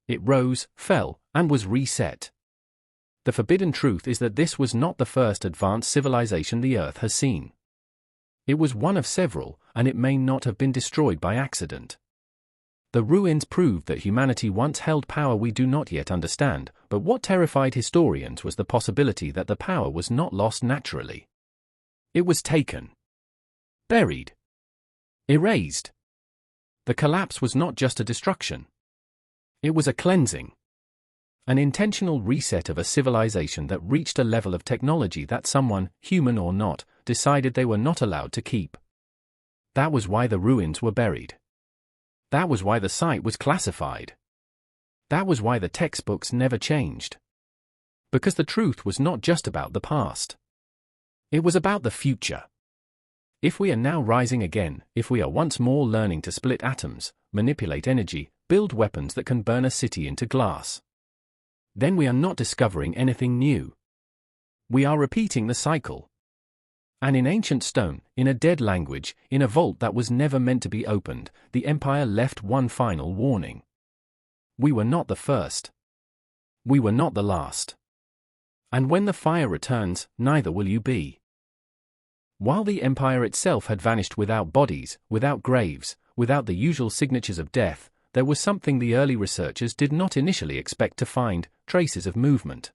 A: It rose, fell, and was reset. The forbidden truth is that this was not the first advanced civilization the Earth has seen. It was one of several, and it may not have been destroyed by accident. The ruins proved that humanity once held power we do not yet understand, but what terrified historians was the possibility that the power was not lost naturally. It was taken, buried, erased. The collapse was not just a destruction. It was a cleansing. An intentional reset of a civilization that reached a level of technology that someone, human or not, decided they were not allowed to keep. That was why the ruins were buried. That was why the site was classified. That was why the textbooks never changed. Because the truth was not just about the past. It was about the future. If we are now rising again, if we are once more learning to split atoms, manipulate energy, build weapons that can burn a city into glass, then we are not discovering anything new. We are repeating the cycle. And in ancient stone, in a dead language, in a vault that was never meant to be opened, the empire left one final warning. We were not the first. We were not the last. And when the fire returns, neither will you be. While the empire itself had vanished without bodies, without graves, without the usual signatures of death, there was something the early researchers did not initially expect to find: traces of movement.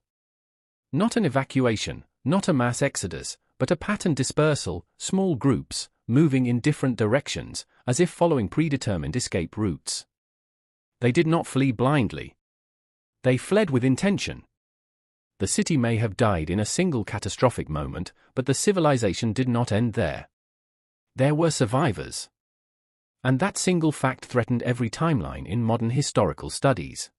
A: Not an evacuation, not a mass exodus, but a patterned dispersal, small groups, moving in different directions, as if following predetermined escape routes. They did not flee blindly. They fled with intention. The city may have died in a single catastrophic moment, but the civilization did not end there. There were survivors. And that single fact threatened every timeline in modern historical studies.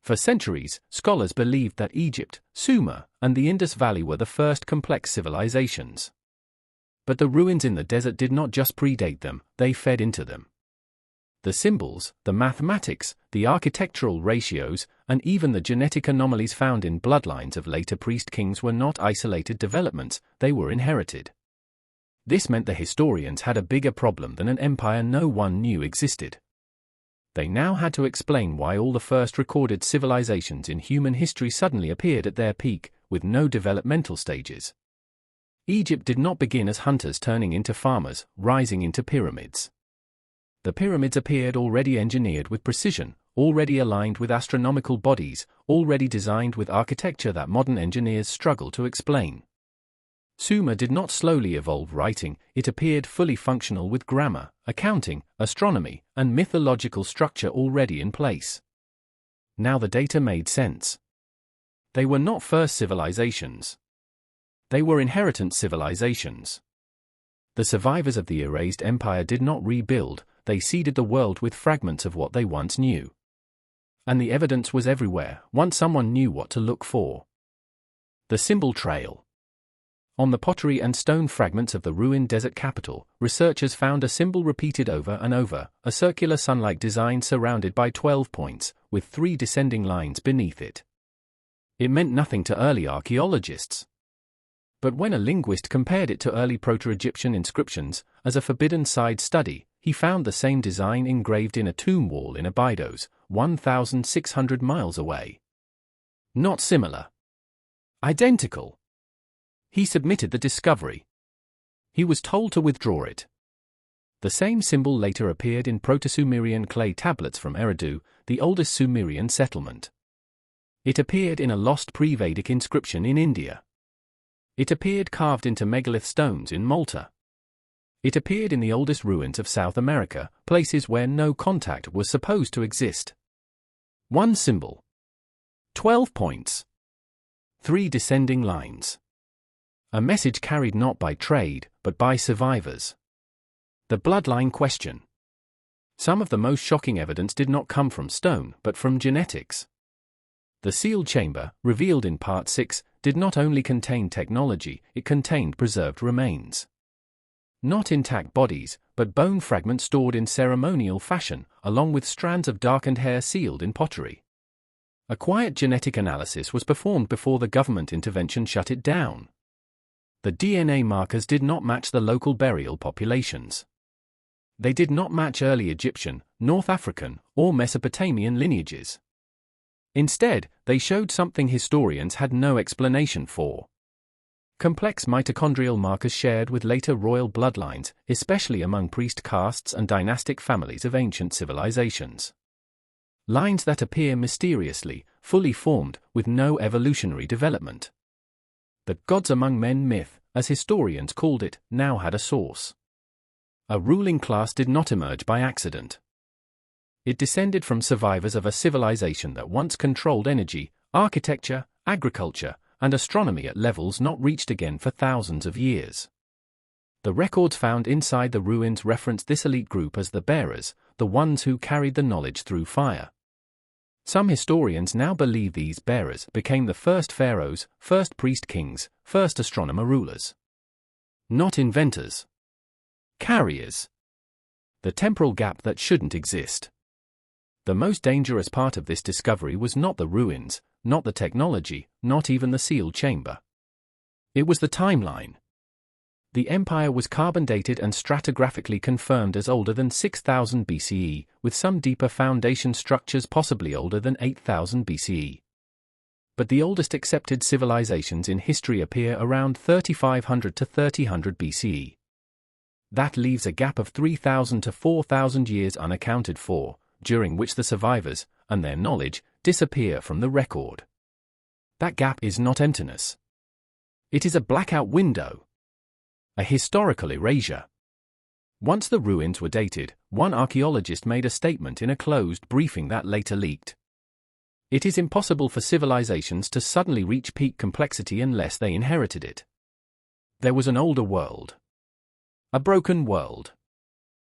A: For centuries, scholars believed that Egypt, Sumer, and the Indus Valley were the first complex civilizations. But the ruins in the desert did not just predate them, they fed into them. The symbols, the mathematics, the architectural ratios, and even the genetic anomalies found in bloodlines of later priest kings were not isolated developments, they were inherited. This meant the historians had a bigger problem than an empire no one knew existed. They now had to explain why all the first recorded civilizations in human history suddenly appeared at their peak, with no developmental stages. Egypt did not begin as hunters turning into farmers, rising into pyramids. The pyramids appeared already engineered with precision, already aligned with astronomical bodies, already designed with architecture that modern engineers struggle to explain. Sumer did not slowly evolve writing, it appeared fully functional with grammar, accounting, astronomy, and mythological structure already in place. Now the data made sense. They were not first civilizations. They were inheritant civilizations. The survivors of the erased empire did not rebuild, they seeded the world with fragments of what they once knew. And the evidence was everywhere, once someone knew what to look for. The symbol trail. On the pottery and stone fragments of the ruined desert capital, researchers found a symbol repeated over and over, a circular sun-like design surrounded by 12 points, with 3 descending lines beneath it. It meant nothing to early archaeologists. But when a linguist compared it to early Proto-Egyptian inscriptions, as a forbidden side study, he found the same design engraved in a tomb wall in Abydos, 1,600 miles away. Not similar. Identical. He submitted the discovery. He was told to withdraw it. The same symbol later appeared in Proto-Sumerian clay tablets from Eridu, the oldest Sumerian settlement. It appeared in a lost pre-Vedic inscription in India. It appeared carved into megalith stones in Malta. It appeared in the oldest ruins of South America, places where no contact was supposed to exist. One symbol. 12 points. 3 descending lines. A message carried not by trade, but by survivors. The bloodline question. Some of the most shocking evidence did not come from stone, but from genetics. The sealed chamber, revealed in Part 6, did not only contain technology, it contained preserved remains. Not intact bodies, but bone fragments stored in ceremonial fashion, along with strands of darkened hair sealed in pottery. A quiet genetic analysis was performed before the government intervention shut it down. The DNA markers did not match the local burial populations. They did not match early Egyptian, North African, or Mesopotamian lineages. Instead, they showed something historians had no explanation for. Complex mitochondrial markers shared with later royal bloodlines, especially among priest castes and dynastic families of ancient civilizations. Lines that appear mysteriously, fully formed, with no evolutionary development. The gods among men myth, as historians called it, now had a source. A ruling class did not emerge by accident. It descended from survivors of a civilization that once controlled energy, architecture, agriculture, and astronomy at levels not reached again for thousands of years. The records found inside the ruins reference this elite group as the bearers, the ones who carried the knowledge through fire. Some historians now believe these bearers became the first pharaohs, first priest kings, first astronomer rulers. Not inventors. Carriers. The temporal gap that shouldn't exist. The most dangerous part of this discovery was not the ruins, not the technology, not even the sealed chamber. It was the timeline. The empire was carbon-dated and stratigraphically confirmed as older than 6000 BCE, with some deeper foundation structures possibly older than 8000 BCE. But the oldest accepted civilizations in history appear around 3500 to 3000 BCE. That leaves a gap of 3000 to 4000 years unaccounted for, during which the survivors, and their knowledge, disappear from the record. That gap is not emptiness. It is a blackout window. A historical erasure. Once the ruins were dated, one archaeologist made a statement in a closed briefing that later leaked. It is impossible for civilizations to suddenly reach peak complexity unless they inherited it. There was an older world. A broken world.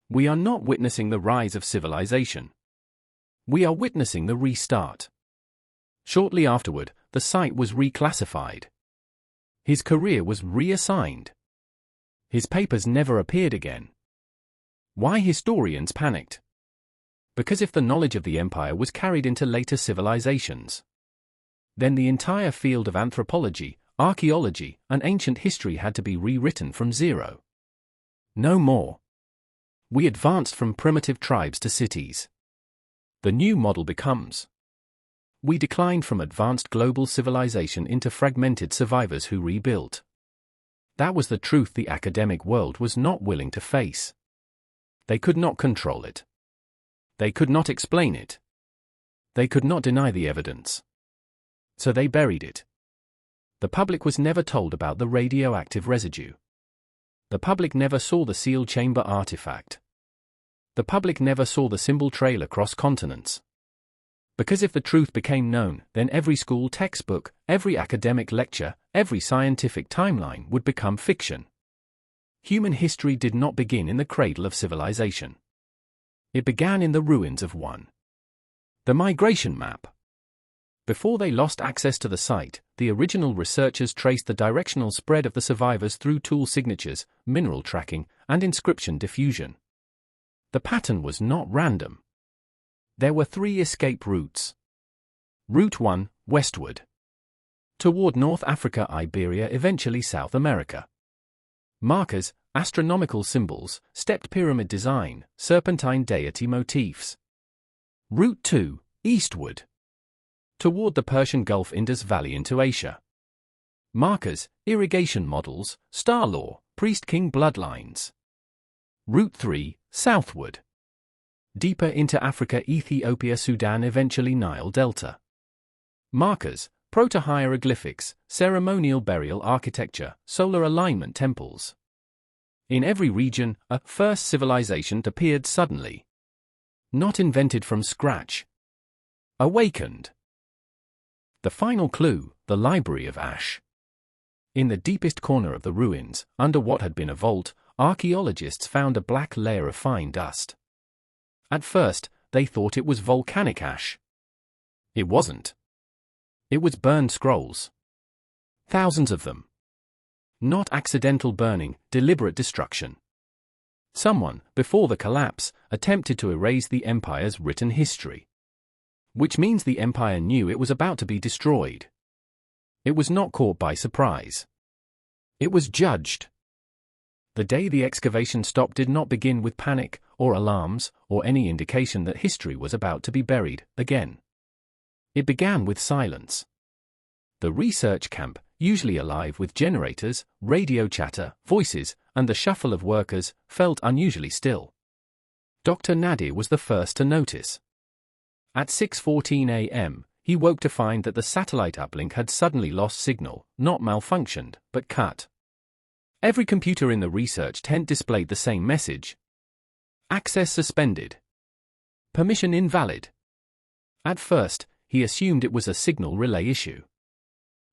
A: We are not witnessing the rise of civilization. We are witnessing the restart. Shortly afterward, the site was reclassified. His career was reassigned. His papers never appeared again. Why historians panicked? Because if the knowledge of the empire was carried into later civilizations, then the entire field of anthropology, archaeology, and ancient history had to be rewritten from zero. No more. We advanced from primitive tribes to cities. The new model becomes: we declined from advanced global civilization into fragmented survivors who rebuilt. That was the truth the academic world was not willing to face. They could not control it. They could not explain it. They could not deny the evidence. So they buried it. The public was never told about the radioactive residue. The public never saw the sealed chamber artifact. The public never saw the symbol trail across continents. Because if the truth became known, then every school textbook, every academic lecture, every scientific timeline would become fiction. Human history did not begin in the cradle of civilization. It began in the ruins of one. The migration map. Before they lost access to the site, the original researchers traced the directional spread of the survivors through tool signatures, mineral tracking, and inscription diffusion. The pattern was not random. There were 3 escape routes. Route 1, westward. Toward North Africa, Iberia, eventually South America. Markers, astronomical symbols, stepped pyramid design, serpentine deity motifs. Route 2, eastward. Toward the Persian Gulf, Indus Valley into Asia. Markers, irrigation models, star law, priest-king bloodlines. Route 3, southward. Deeper into Africa, Ethiopia, Sudan, eventually Nile Delta. Markers, proto-hieroglyphics, ceremonial burial architecture, solar alignment temples. In every region, a first civilization appeared suddenly. Not invented from scratch. Awakened. The final clue, the Library of Ash. In the deepest corner of the ruins, under what had been a vault, archaeologists found a black layer of fine dust. At first, they thought it was volcanic ash. It wasn't. It was burned scrolls. Thousands of them. Not accidental burning, deliberate destruction. Someone, before the collapse, attempted to erase the empire's written history. Which means the empire knew it was about to be destroyed. It was not caught by surprise. It was judged. The day the excavation stopped did not begin with panic, or alarms, or any indication that history was about to be buried again. It began with silence. The research camp, usually alive with generators, radio chatter, voices, and the shuffle of workers, felt unusually still. Dr. Nadir was the first to notice. At 6:14 a.m., he woke to find that the satellite uplink had suddenly lost signal, not malfunctioned, but cut. Every computer in the research tent displayed the same message. Access suspended. Permission invalid. At first, he assumed it was a signal relay issue.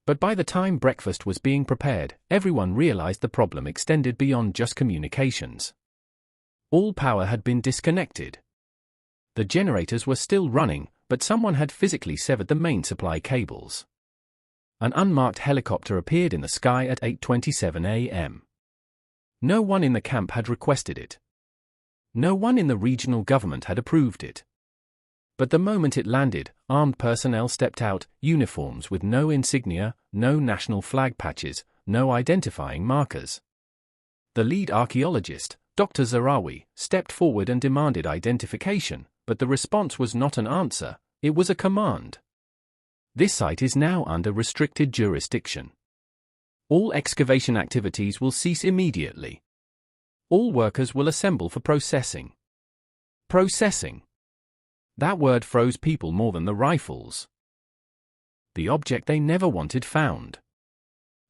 A: But by the time breakfast was being prepared, everyone realized the problem extended beyond just communications. All power had been disconnected. The generators were still running, but someone had physically severed the main supply cables. An unmarked helicopter appeared in the sky at 8:27 a.m. No one in the camp had requested it. No one in the regional government had approved it. But the moment it landed, armed personnel stepped out, uniforms with no insignia, no national flag patches, no identifying markers. The lead archaeologist, Dr. Zahrawi, stepped forward and demanded identification, but the response was not an answer, it was a command. This site is now under restricted jurisdiction. All excavation activities will cease immediately. All workers will assemble for processing. Processing. That word froze people more than the rifles. The object they never wanted found.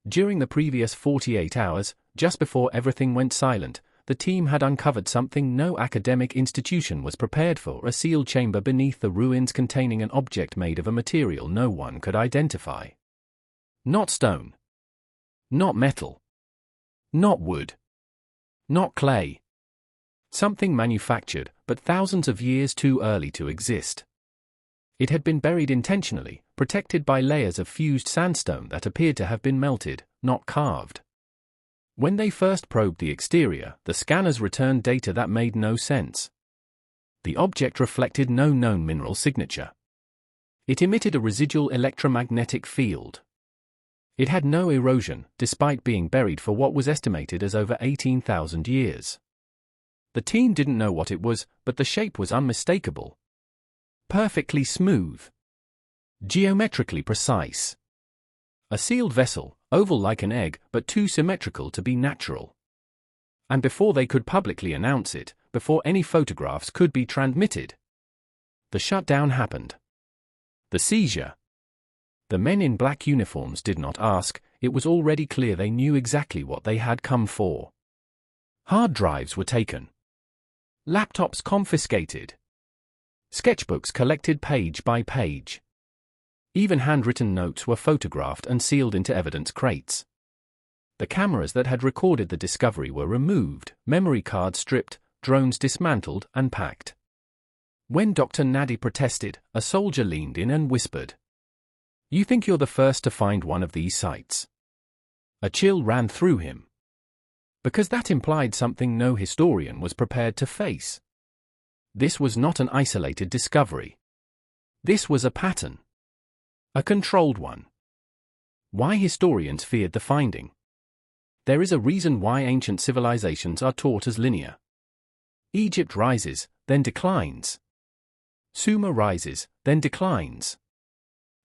A: During the previous 48 hours, just before everything went silent, the team had uncovered something no academic institution was prepared for: a sealed chamber beneath the ruins containing an object made of a material no one could identify. Not stone. Not metal. Not wood. Not clay. Something manufactured, but thousands of years too early to exist. It had been buried intentionally, protected by layers of fused sandstone that appeared to have been melted, not carved. When they first probed the exterior, the scanners returned data that made no sense. The object reflected no known mineral signature. It emitted a residual electromagnetic field. It had no erosion, despite being buried for what was estimated as over 18,000 years. The team didn't know what it was, but the shape was unmistakable. Perfectly smooth. Geometrically precise. A sealed vessel, oval like an egg, but too symmetrical to be natural. And before they could publicly announce it, before any photographs could be transmitted, the shutdown happened. The seizure. The men in black uniforms did not ask, it was already clear they knew exactly what they had come for. Hard drives were taken. Laptops confiscated. Sketchbooks collected page by page. Even handwritten notes were photographed and sealed into evidence crates. The cameras that had recorded the discovery were removed, memory cards stripped, drones dismantled and packed. When Dr. Nadir protested, a soldier leaned in and whispered, "You think you're the first to find one of these sites?" A chill ran through him. Because that implied something no historian was prepared to face. This was not an isolated discovery. This was a pattern. A controlled one. Why historians feared the finding? There is a reason why ancient civilizations are taught as linear. Egypt rises, then declines. Sumer rises, then declines.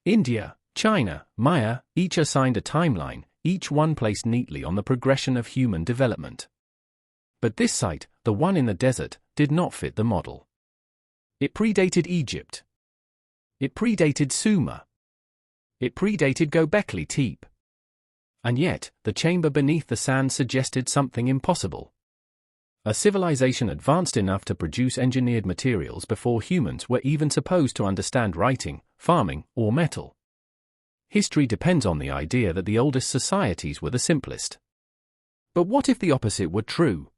A: India, China, Maya, each assigned a timeline, each one placed neatly on the progression of human development. But this site, the one in the desert, did not fit the model. It predated Egypt. It predated Sumer. It predated Göbekli Tepe. And yet, the chamber beneath the sand suggested something impossible. A civilization advanced enough to produce engineered materials before humans were even supposed to understand writing, farming, or metal. History depends on the idea that the oldest societies were the simplest. But what if the opposite were true?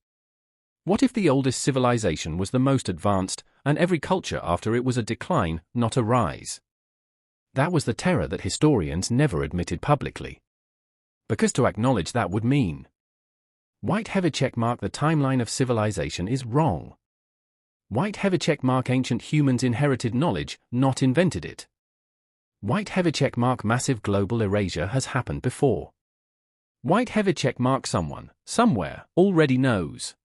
A: What if the oldest civilization was the most advanced, and every culture after it was a decline, not a rise? That was the terror that historians never admitted publicly. Because to acknowledge that would mean White-heavy checkmark the timeline of civilization is wrong. White-heavy checkmark ancient humans inherited knowledge, not invented it. White-heavy checkmark massive global erasure has happened before. White-heavy checkmark someone, somewhere, already knows.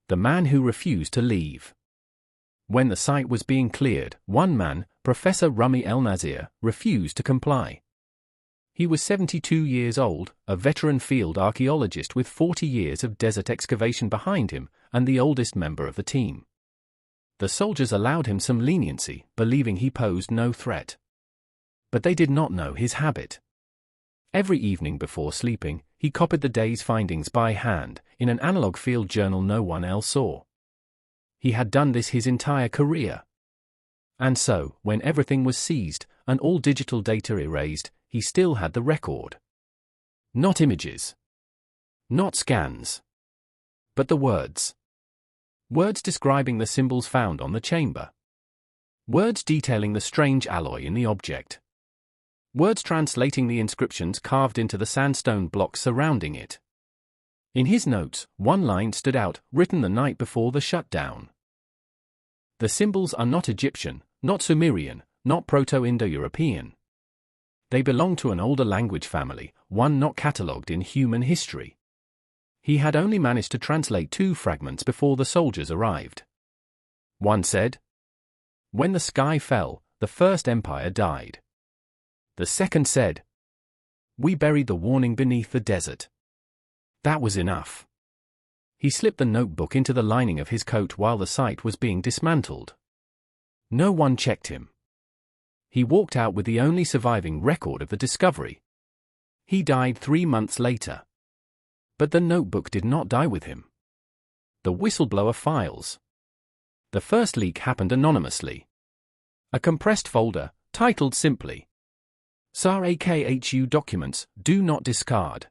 A: The man who refused to leave. When the site was being cleared, one man, Professor Rami El-Nazir, refused to comply. He was 72 years old, a veteran field archaeologist with 40 years of desert excavation behind him, and the oldest member of the team. The soldiers allowed him some leniency, believing he posed no threat. But they did not know his habit. Every evening before sleeping, he copied the day's findings by hand, in an analog field journal no one else saw. He had done this his entire career. And so, when everything was seized, and all digital data erased, he still had the record. Not images. Not scans. But the words. Words describing the symbols found on the chamber. Words detailing the strange alloy in the object. Words translating the inscriptions carved into the sandstone blocks surrounding it. In his notes, one line stood out, written the night before the shutdown. The symbols are not Egyptian, not Sumerian, not Proto-Indo-European. They belong to an older language family, one not catalogued in human history. He had only managed to translate 2 fragments before the soldiers arrived. One said, "When the sky fell, the first empire died." The second said, "We buried the warning beneath the desert." That was enough. He slipped the notebook into the lining of his coat while the site was being dismantled. No one checked him. He walked out with the only surviving record of the discovery. He died 3 months later. But the notebook did not die with him. The whistleblower files. The first leak happened anonymously. A compressed folder, titled simply, SAR-AKHU documents, do not discard.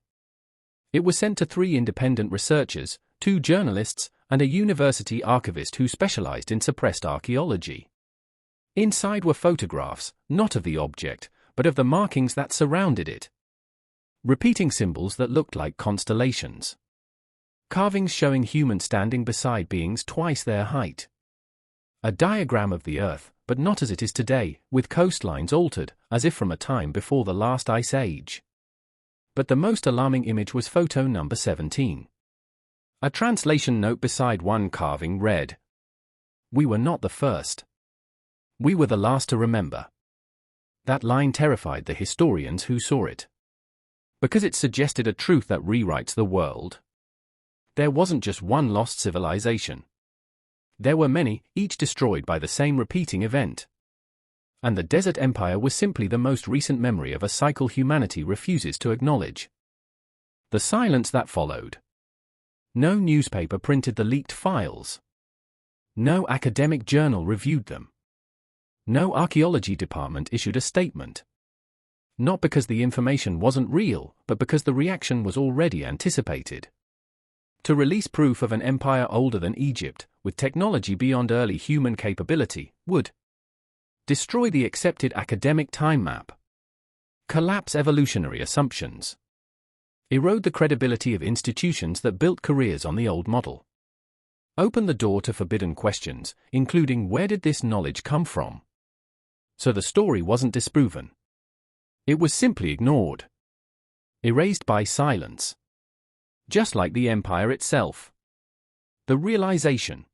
A: It was sent to 3 independent researchers, 2 journalists, and a university archivist who specialized in suppressed archaeology. Inside were photographs, not of the object, but of the markings that surrounded it. Repeating symbols that looked like constellations. Carvings showing humans standing beside beings twice their height. A diagram of the Earth, but not as it is today, with coastlines altered, as if from a time before the last ice age. But the most alarming image was photo number 17. A translation note beside one carving read, "We were not the first. We were the last to remember." That line terrified the historians who saw it. Because it suggested a truth that rewrites the world. There wasn't just one lost civilization. There were many, each destroyed by the same repeating event. And the Desert Empire was simply the most recent memory of a cycle humanity refuses to acknowledge. The silence that followed. No newspaper printed the leaked files. No academic journal reviewed them. No archaeology department issued a statement. Not because the information wasn't real, but because the reaction was already anticipated. To release proof of an empire older than Egypt, with technology beyond early human capability, would destroy the accepted academic time map, collapse evolutionary assumptions, erode the credibility of institutions that built careers on the old model, open the door to forbidden questions, including where did this knowledge come from? So the story wasn't disproven. It was simply ignored. Erased by silence. Just like the empire itself. The realization.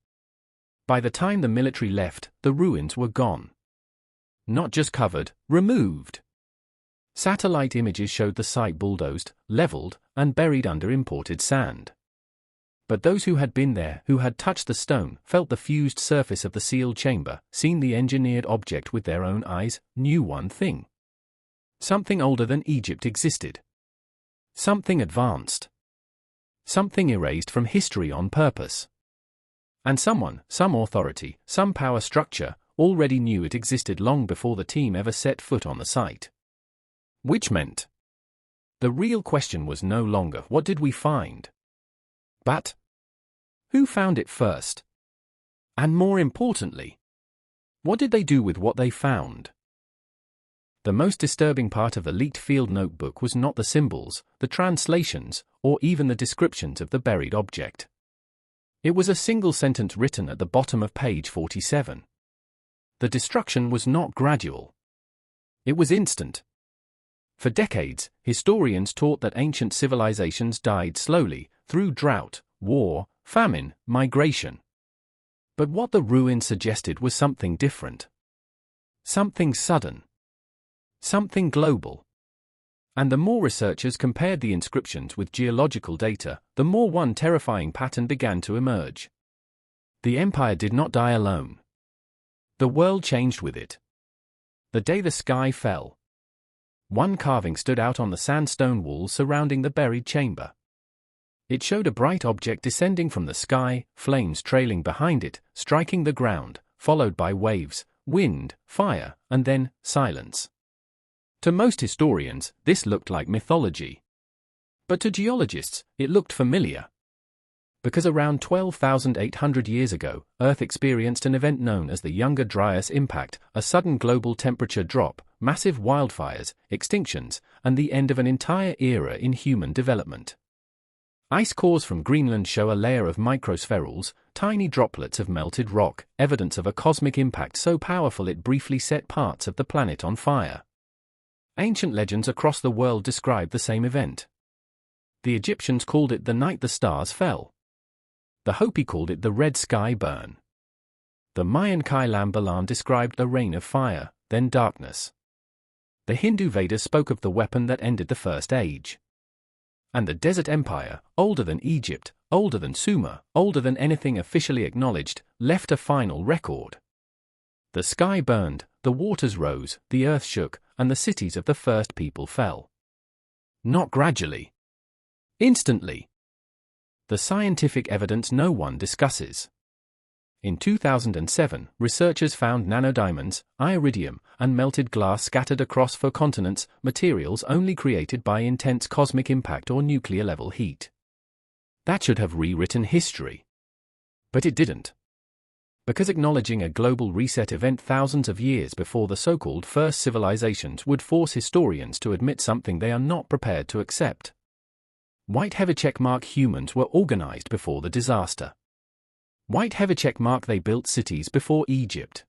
A: By the time the military left, the ruins were gone. Not just covered, removed. Satellite images showed the site bulldozed, leveled, and buried under imported sand. But those who had been there, who had touched the stone, felt the fused surface of the sealed chamber, seen the engineered object with their own eyes, knew one thing. Something older than Egypt existed. Something advanced. Something erased from history on purpose. And someone, some authority, some power structure, already knew it existed long before the team ever set foot on the site. Which meant, the real question was no longer what did we find, but who found it first? And more importantly, what did they do with what they found? The most disturbing part of the leaked field notebook was not the symbols, the translations, or even the descriptions of the buried object. It was a single sentence written at the bottom of page 47. The destruction was not gradual. It was instant. For decades, historians taught that ancient civilizations died slowly, through drought, war, famine, migration. But what the ruins suggested was something different. Something sudden. Something global. And the more researchers compared the inscriptions with geological data, the more one terrifying pattern began to emerge. The empire did not die alone. The world changed with it. The day the sky fell. One carving stood out on the sandstone walls surrounding the buried chamber. It showed a bright object descending from the sky, flames trailing behind it, striking the ground, followed by waves, wind, fire, and then silence. To most historians, this looked like mythology. But to geologists, it looked familiar. Because around 12,800 years ago, Earth experienced an event known as the Younger Dryas impact, a sudden global temperature drop, massive wildfires, extinctions, and the end of an entire era in human development. Ice cores from Greenland show a layer of microspherules, tiny droplets of melted rock, evidence of a cosmic impact so powerful it briefly set parts of the planet on fire. Ancient legends across the world describe the same event. The Egyptians called it the night the stars fell. The Hopi called it the red sky burn. The Mayan Kailam Balam described a rain of fire, then darkness. The Hindu Vedas spoke of the weapon that ended the first age. And the Desert Empire, older than Egypt, older than Sumer, older than anything officially acknowledged, left a final record. The sky burned, the waters rose, the earth shook, and the cities of the first people fell. Not gradually. Instantly. The scientific evidence no one discusses. In 2007, researchers found nanodiamonds, iridium, and melted glass scattered across 4 continents, materials only created by intense cosmic impact or nuclear-level heat. That should have rewritten history. But it didn't. Because acknowledging a global reset event thousands of years before the so-called first civilizations would force historians to admit something they are not prepared to accept. White heavy checkmark humans were organized before the disaster. White heavy checkmark they built cities before Egypt.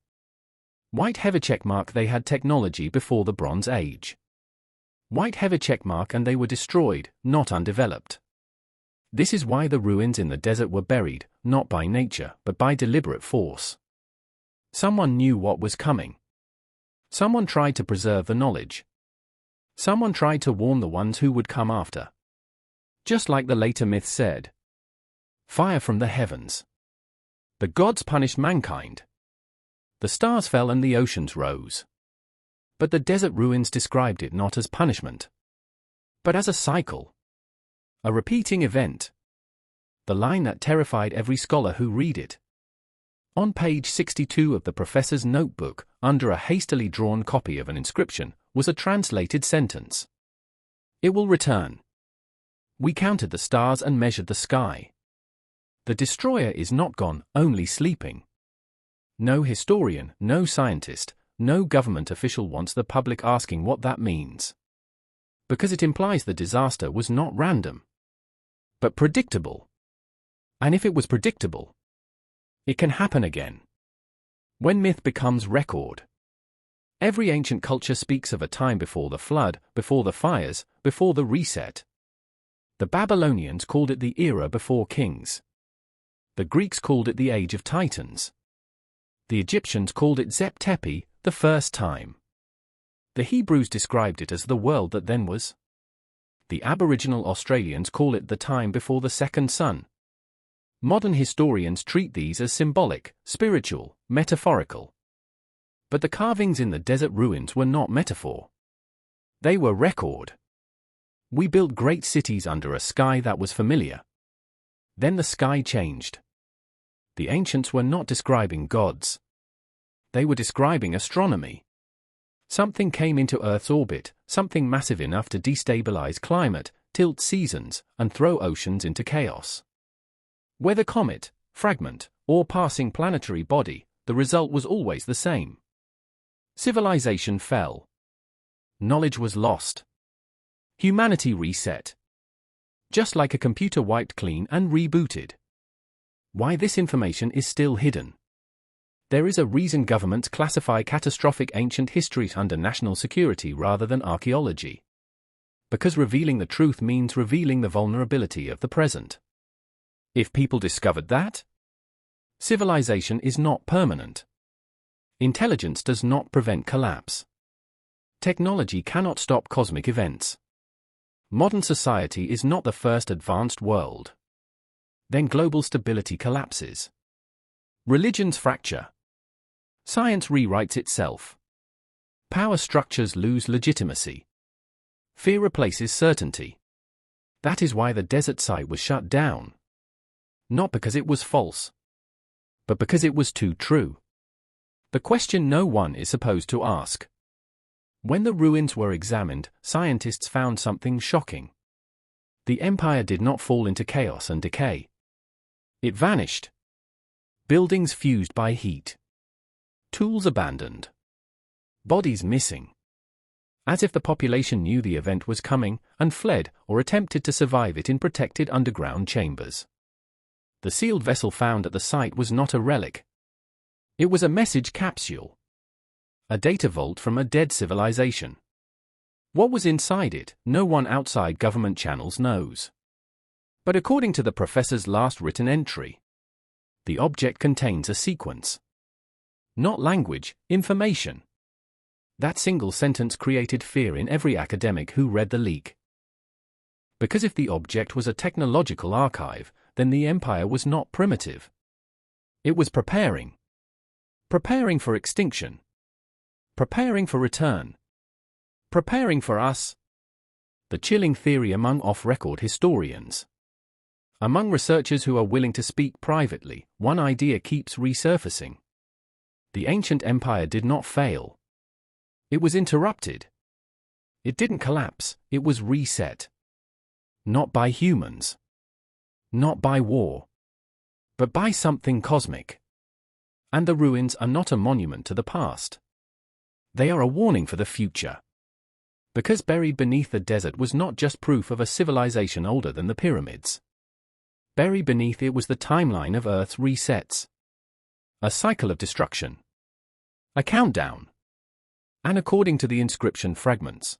A: White heavy checkmark they had technology before the Bronze Age. White heavy checkmark and they were destroyed, not undeveloped. This is why the ruins in the desert were buried, not by nature, but by deliberate force. Someone knew what was coming. Someone tried to preserve the knowledge. Someone tried to warn the ones who would come after. Just like the later myth said. Fire from the heavens. The gods punished mankind. The stars fell and the oceans rose. But the desert ruins described it not as punishment, but as a cycle. A repeating event. The line that terrified every scholar who read it. On page 62 of the professor's notebook, under a hastily drawn copy of an inscription, was a translated sentence. It will return. We counted the stars and measured the sky. The destroyer is not gone, only sleeping. No historian, no scientist, no government official wants the public asking what that means. Because it implies the disaster was not random, but predictable. And if it was predictable, it can happen again. When myth becomes record. Every ancient culture speaks of a time before the flood, before the fires, before the reset. The Babylonians called it the era before kings. The Greeks called it the age of titans. The Egyptians called it Zep Tepi, the first time. The Hebrews described it as the world that then was. The Aboriginal Australians call it the time before the second sun. Modern historians treat these as symbolic, spiritual, metaphorical. But the carvings in the desert ruins were not metaphor. They were record. We built great cities under a sky that was familiar. Then the sky changed. The ancients were not describing gods. They were describing astronomy. Something came into Earth's orbit, something massive enough to destabilize climate, tilt seasons, and throw oceans into chaos. Whether comet, fragment, or passing planetary body, the result was always the same. Civilization fell. Knowledge was lost. Humanity reset. Just like a computer wiped clean and rebooted. Why this information is still hidden? There is a reason governments classify catastrophic ancient histories under national security rather than archaeology. Because revealing the truth means revealing the vulnerability of the present. If people discovered that, civilization is not permanent. Intelligence does not prevent collapse. Technology cannot stop cosmic events. Modern society is not the first advanced world. Then global stability collapses. Religions fracture. Science rewrites itself. Power structures lose legitimacy. Fear replaces certainty. That is why the desert site was shut down. Not because it was false, but because it was too true. The question no one is supposed to ask. When the ruins were examined, scientists found something shocking. The empire did not fall into chaos and decay. It vanished. Buildings fused by heat. Tools abandoned. Bodies missing. As if the population knew the event was coming and fled or attempted to survive it in protected underground chambers. The sealed vessel found at the site was not a relic. It was a message capsule. A data vault from a dead civilization. What was inside it, no one outside government channels knows. But according to the professor's last written entry, the object contains a sequence. Not language, information. That single sentence created fear in every academic who read the leak. Because if the object was a technological archive, then the empire was not primitive. It was preparing. Preparing for extinction. Preparing for return. Preparing for us. The chilling theory among off-record historians. Among researchers who are willing to speak privately, one idea keeps resurfacing. The ancient empire did not fail. It was interrupted. It didn't collapse, it was reset. Not by humans. Not by war. But by something cosmic. And the ruins are not a monument to the past. They are a warning for the future. Because buried beneath the desert was not just proof of a civilization older than the pyramids. Buried beneath it was the timeline of Earth's resets. A cycle of destruction. A countdown. And according to the inscription fragments,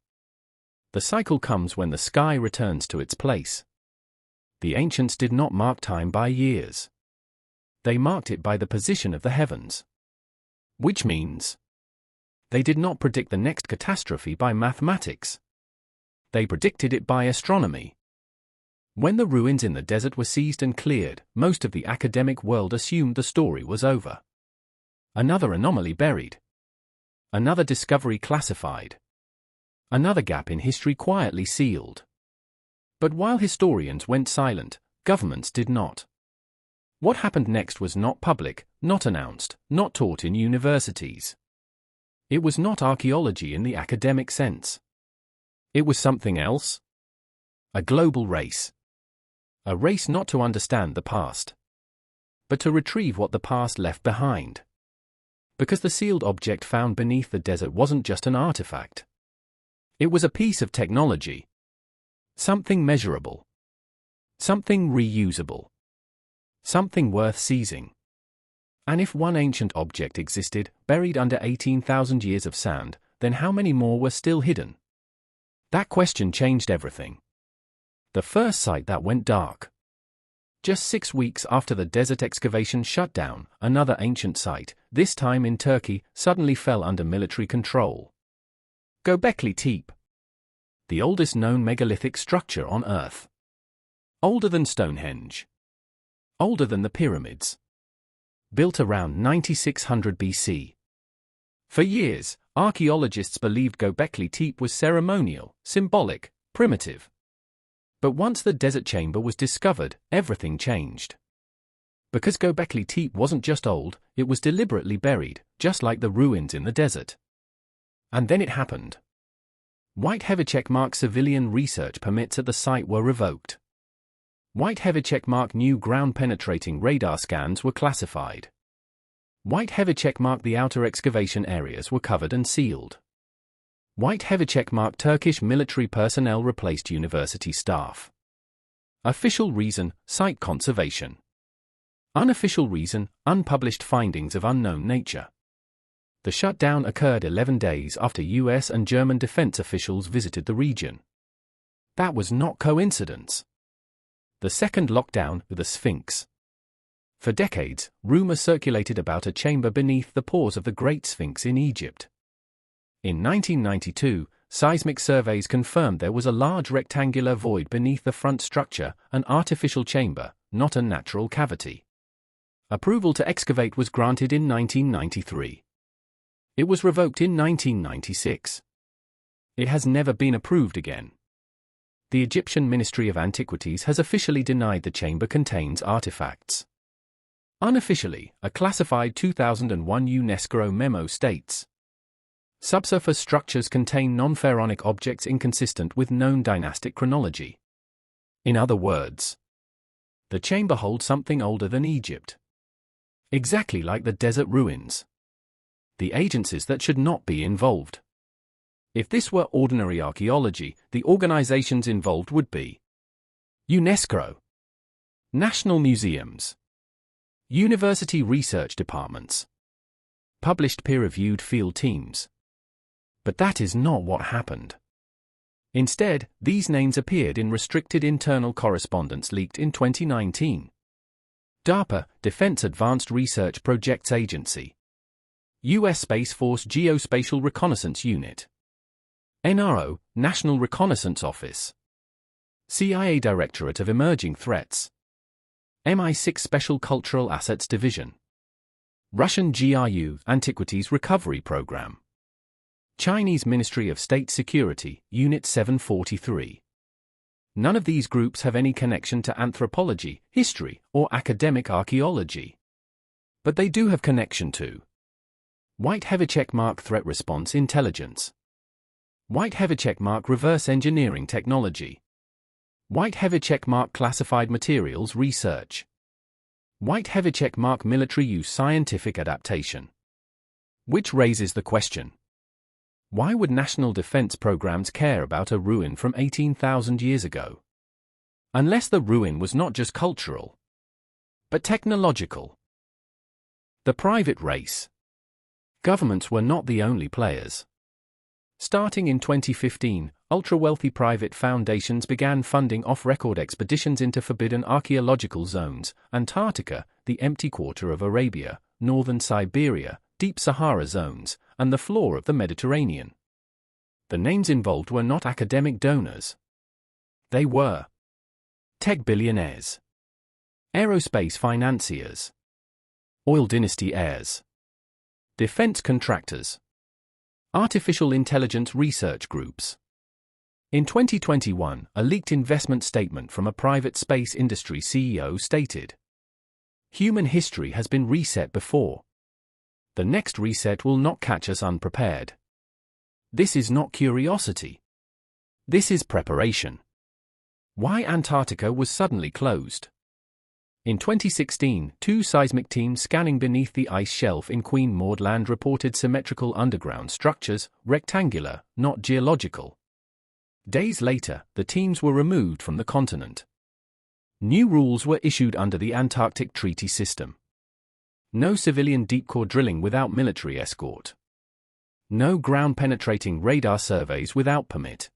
A: the cycle comes when the sky returns to its place. The ancients did not mark time by years. They marked it by the position of the heavens. Which means, they did not predict the next catastrophe by mathematics. They predicted it by astronomy. When the ruins in the desert were seized and cleared, most of the academic world assumed the story was over. Another anomaly buried. Another discovery classified. Another gap in history quietly sealed. But while historians went silent, governments did not. What happened next was not public, not announced, not taught in universities. It was not archaeology in the academic sense. It was something else. A global race. A race not to understand the past, but to retrieve what the past left behind. Because the sealed object found beneath the desert wasn't just an artifact. It was a piece of technology. Something measurable. Something reusable. Something worth seizing. And if one ancient object existed, buried under 18,000 years of sand, then how many more were still hidden? That question changed everything. The first site that went dark. Just 6 weeks after the desert excavation shut down, another ancient site, this time in Turkey, suddenly fell under military control. Göbekli Tepe. The oldest known megalithic structure on Earth. Older than Stonehenge. Older than the pyramids. Built around 9600 BC. For years, archaeologists believed Göbekli Tepe was ceremonial, symbolic, primitive. But once the desert chamber was discovered, everything changed. Because Göbekli Tepe wasn't just old, it was deliberately buried, just like the ruins in the desert. And then it happened. White heavy checkmark civilian research permits at the site were revoked. White heavy checkmark new ground-penetrating radar scans were classified. White heavy checkmark the outer excavation areas were covered and sealed. White heavy checkmark: Turkish military personnel replaced university staff. Official reason: site conservation. Unofficial reason: unpublished findings of unknown nature. The shutdown occurred 11 days after US and German defense officials visited the region. That was not coincidence. The second lockdown: the Sphinx. For decades, rumors circulated about a chamber beneath the paws of the Great Sphinx in Egypt. In 1992, seismic surveys confirmed there was a large rectangular void beneath the front structure, an artificial chamber, not a natural cavity. Approval to excavate was granted in 1993. It was revoked in 1996. It has never been approved again. The Egyptian Ministry of Antiquities has officially denied the chamber contains artifacts. Unofficially, a classified 2001 UNESCO memo states, subsurface structures contain non-pharaonic objects inconsistent with known dynastic chronology. In other words, the chamber holds something older than Egypt. Exactly like the desert ruins. The agencies that should not be involved. If this were ordinary archaeology, the organizations involved would be UNESCO, national museums, university research departments, published peer-reviewed field teams. But that is not what happened. Instead, these names appeared in restricted internal correspondence leaked in 2019. DARPA, Defense Advanced Research Projects Agency. U.S. Space Force Geospatial Reconnaissance Unit. NRO, National Reconnaissance Office. CIA Directorate of Emerging Threats. MI6 Special Cultural Assets Division. Russian GRU, Antiquities Recovery Program. Chinese Ministry of State Security, Unit 743. None of these groups have any connection to anthropology, history, or academic archaeology. But they do have connection to White heavy checkmark threat response intelligence. White heavy checkmark reverse engineering technology. White heavy checkmark classified materials research. White heavy checkmark military use scientific adaptation. Which raises the question: why would national defense programs care about a ruin from 18,000 years ago? Unless the ruin was not just cultural, but technological. The private race. Governments were not the only players. Starting in 2015, ultra-wealthy private foundations began funding off-record expeditions into forbidden archaeological zones: Antarctica, the empty quarter of Arabia, northern Siberia, deep Sahara zones, and the floor of the Mediterranean. The names involved were not academic donors. They were tech billionaires, aerospace financiers, oil dynasty heirs, defense contractors, artificial intelligence research groups. In 2021, a leaked investment statement from a private space industry CEO stated, "Human history has been reset before. The next reset will not catch us unprepared. This is not curiosity. This is preparation." Why Antarctica was suddenly closed. In 2016, two seismic teams scanning beneath the ice shelf in Queen Maud Land reported symmetrical underground structures, rectangular, not geological. Days later, the teams were removed from the continent. New rules were issued under the Antarctic Treaty System. No civilian deep-core drilling without military escort. No ground-penetrating radar surveys without permit.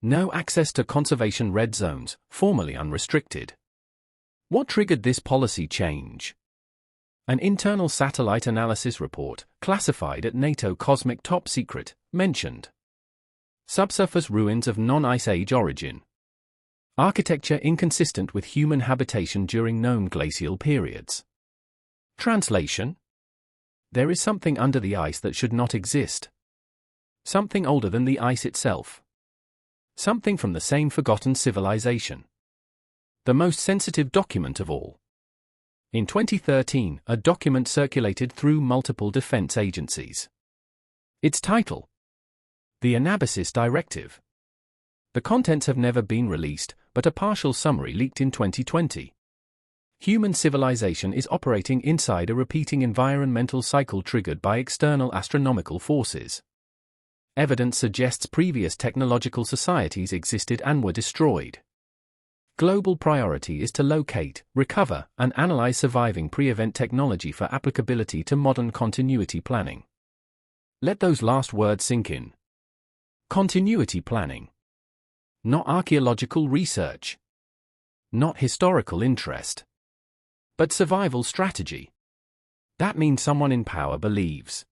A: No access to conservation red zones, formerly unrestricted. What triggered this policy change? An internal satellite analysis report, classified at NATO Cosmic Top Secret, mentioned subsurface ruins of non-ice age origin. Architecture inconsistent with human habitation during known glacial periods. Translation: there is something under the ice that should not exist. Something older than the ice itself. Something from the same forgotten civilization. The most sensitive document of all. In 2013, a document circulated through multiple defense agencies. Its title: The Anabasis Directive. The contents have never been released, but a partial summary leaked in 2020. Human civilization is operating inside a repeating environmental cycle triggered by external astronomical forces. Evidence suggests previous technological societies existed and were destroyed. Global priority is to locate, recover, and analyze surviving pre-event technology for applicability to modern continuity planning. Let those last words sink in. Continuity planning. Not archaeological research. Not historical interest. But survival strategy. That means someone in power believes.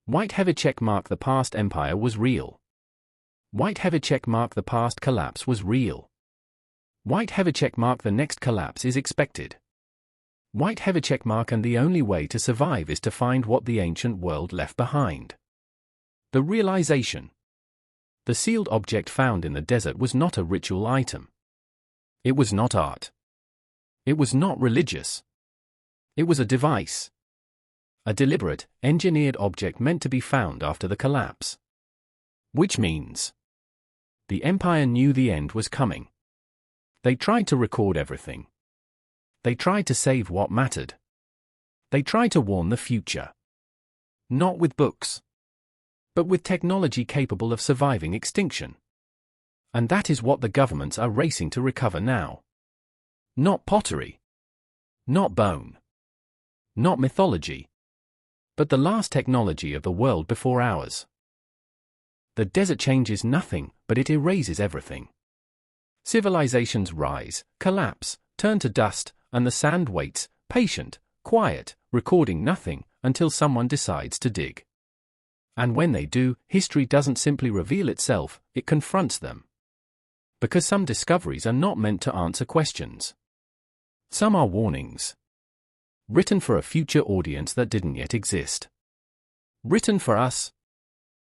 A: White heavy check mark the past empire was real. White heavy check mark the past collapse was real. White heavy check mark the next collapse is expected. White heavy check mark and the only way to survive is to find what the ancient world left behind. The realization. The sealed object found in the desert was not a ritual item. It was not art. It was not religious. It was a device. A deliberate, engineered object meant to be found after the collapse. Which means the empire knew the end was coming. They tried to record everything. They tried to save what mattered. They tried to warn the future. Not with books, but with technology capable of surviving extinction. And that is what the governments are racing to recover now. Not pottery. Not bone. Not mythology. But the last technology of the world before ours. The desert changes nothing, but it erases everything. Civilizations rise, collapse, turn to dust, and the sand waits, patient, quiet, recording nothing, until someone decides to dig. And when they do, history doesn't simply reveal itself, it confronts them. Because some discoveries are not meant to answer questions. Some are warnings. Written for a future audience that didn't yet exist. Written for us.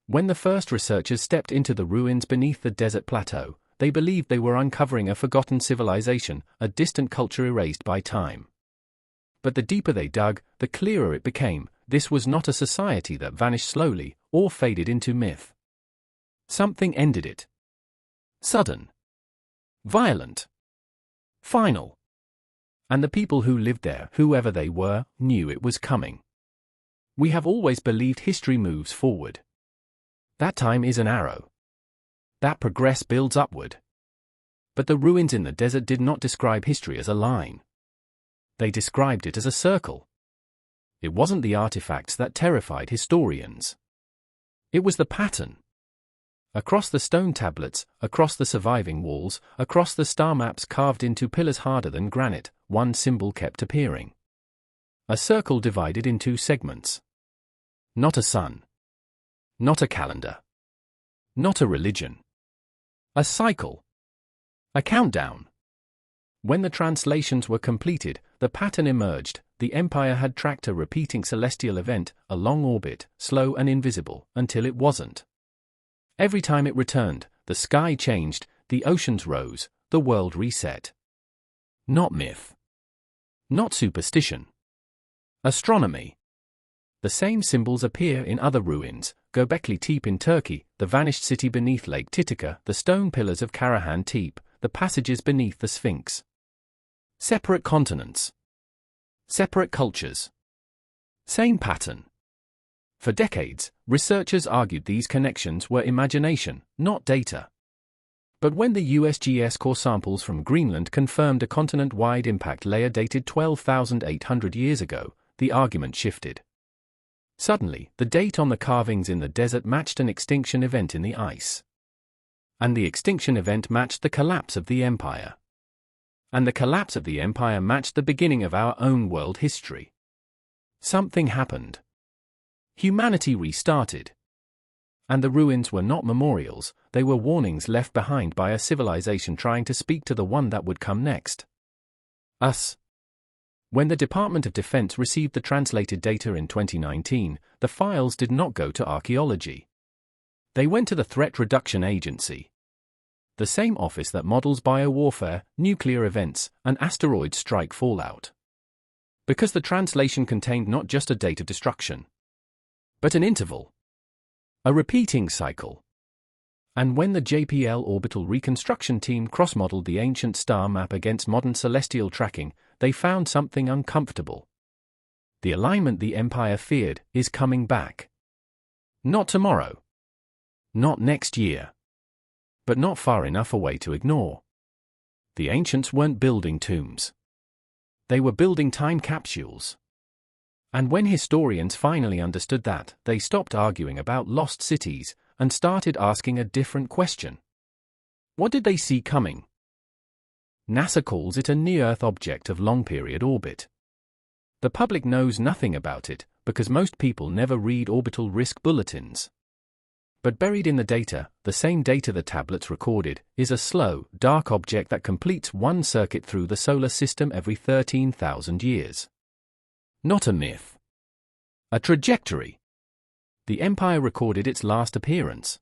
A: When the first researchers stepped into the ruins beneath the desert plateau, they believed they were uncovering a forgotten civilization, a distant culture erased by time. But the deeper they dug, the clearer it became, this was not a society that vanished slowly, or faded into myth. Something ended it. Sudden. Violent. Final. And the people who lived there, whoever they were, knew it was coming. We have always believed history moves forward. That time is an arrow. That progress builds upward. But the ruins in the desert did not describe history as a line. They described it as a circle. It wasn't the artifacts that terrified historians. It was the pattern. Across the stone tablets, across the surviving walls, across the star maps carved into pillars harder than granite, one symbol kept appearing. A circle divided in two segments. Not a sun. Not a calendar. Not a religion. A cycle. A countdown. When the translations were completed, the pattern emerged. The empire had tracked a repeating celestial event, a long orbit, slow and invisible, until it wasn't. Every time it returned, the sky changed, the oceans rose, the world reset. Not myth. Not superstition. Astronomy. The same symbols appear in other ruins, Göbekli Tepe in Turkey, the vanished city beneath Lake Titicaca, the stone pillars of Karahan Tepe, the passages beneath the Sphinx. Separate continents. Separate cultures. Same pattern. For decades, researchers argued these connections were imagination, not data. But when the USGS core samples from Greenland confirmed a continent-wide impact layer dated 12,800 years ago, the argument shifted. Suddenly, the date on the carvings in the desert matched an extinction event in the ice. And the extinction event matched the collapse of the empire. And the collapse of the empire matched the beginning of our own world history. Something happened. Humanity restarted. And the ruins were not memorials, they were warnings left behind by a civilization trying to speak to the one that would come next. Us. When the Department of Defense received the translated data in 2019, the files did not go to archaeology. They went to the Threat Reduction Agency. The same office that models biowarfare, nuclear events, and asteroid strike fallout. Because the translation contained not just a date of destruction, but an interval. A repeating cycle. And when the JPL orbital reconstruction team cross-modeled the ancient star map against modern celestial tracking, they found something uncomfortable. The alignment the empire feared is coming back. Not tomorrow. Not next year. But not far enough away to ignore. The ancients weren't building tombs. They were building time capsules. And when historians finally understood that, they stopped arguing about lost cities and started asking a different question. What did they see coming? NASA calls it a near-Earth object of long-period orbit. The public knows nothing about it because most people never read orbital risk bulletins. But buried in the data, the same data the tablets recorded, is a slow, dark object that completes one circuit through the solar system every 13,000 years. Not a myth. A trajectory. The Empire recorded its last appearance.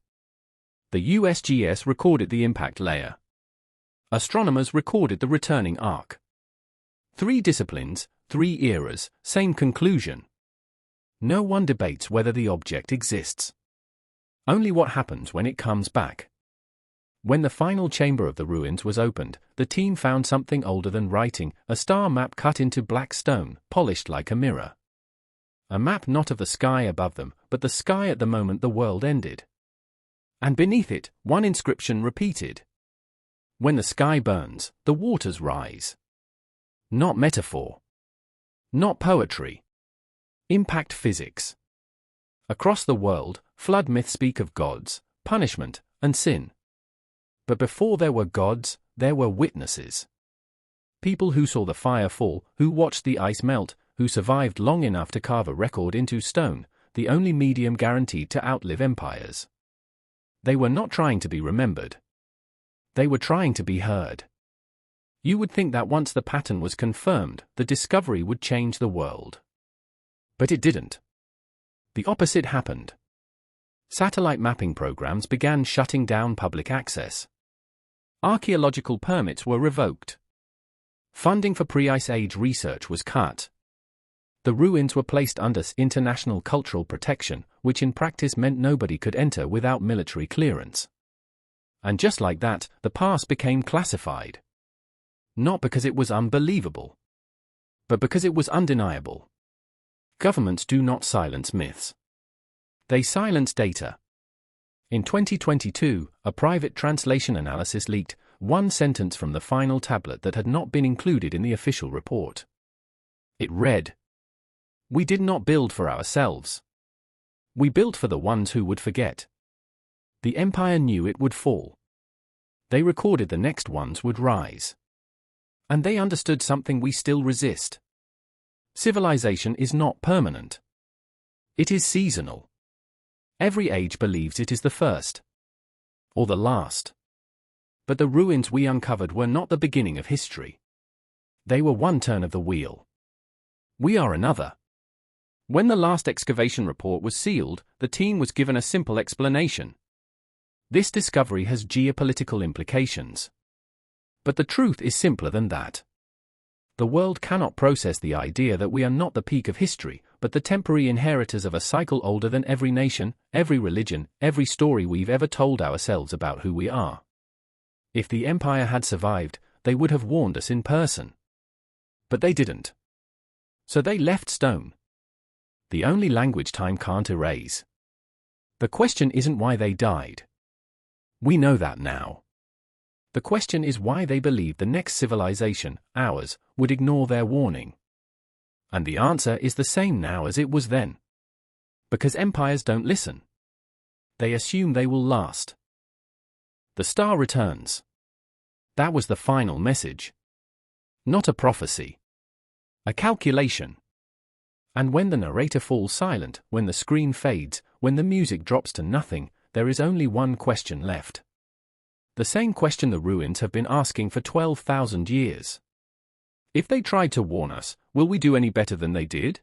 A: The USGS recorded the impact layer. Astronomers recorded the returning arc. 3 disciplines, 3 eras, same conclusion. No one debates whether the object exists. Only what happens when it comes back. When the final chamber of the ruins was opened, the team found something older than writing, a star map cut into black stone, polished like a mirror. A map not of the sky above them, but the sky at the moment the world ended. And beneath it, one inscription repeated. When the sky burns, the waters rise. Not metaphor. Not poetry. Impact physics. Across the world, flood myths speak of gods, punishment, and sin. But before there were gods, there were witnesses. People who saw the fire fall, who watched the ice melt, who survived long enough to carve a record into stone, the only medium guaranteed to outlive empires. They were not trying to be remembered. They were trying to be heard. You would think that once the pattern was confirmed, the discovery would change the world. But it didn't. The opposite happened. Satellite mapping programs began shutting down public access. Archaeological permits were revoked. Funding for pre-Ice Age research was cut. The ruins were placed under international cultural protection, which in practice meant nobody could enter without military clearance. And just like that, the past became classified. Not because it was unbelievable, but because it was undeniable. Governments do not silence myths. They silence data. In 2022, a private translation analysis leaked one sentence from the final tablet that had not been included in the official report. It read, "We did not build for ourselves. We built for the ones who would forget." The empire knew it would fall. They recorded the next ones would rise. And they understood something we still resist. Civilization is not permanent. It is seasonal. Every age believes it is the first. Or the last. But the ruins we uncovered were not the beginning of history. They were one turn of the wheel. We are another. When the last excavation report was sealed, the team was given a simple explanation. This discovery has geopolitical implications. But the truth is simpler than that. The world cannot process the idea that we are not the peak of history, but the temporary inheritors of a cycle older than every nation, every religion, every story we've ever told ourselves about who we are. If the empire had survived, they would have warned us in person. But they didn't. So they left stone. The only language time can't erase. The question isn't why they died. We know that now. The question is why they believed the next civilization, ours, would ignore their warning. And the answer is the same now as it was then. Because empires don't listen. They assume they will last. The star returns. That was the final message. Not a prophecy. A calculation. And when the narrator falls silent, when the screen fades, when the music drops to nothing, there is only one question left. The same question the ruins have been asking for 12,000 years. If they tried to warn us, will we do any better than they did?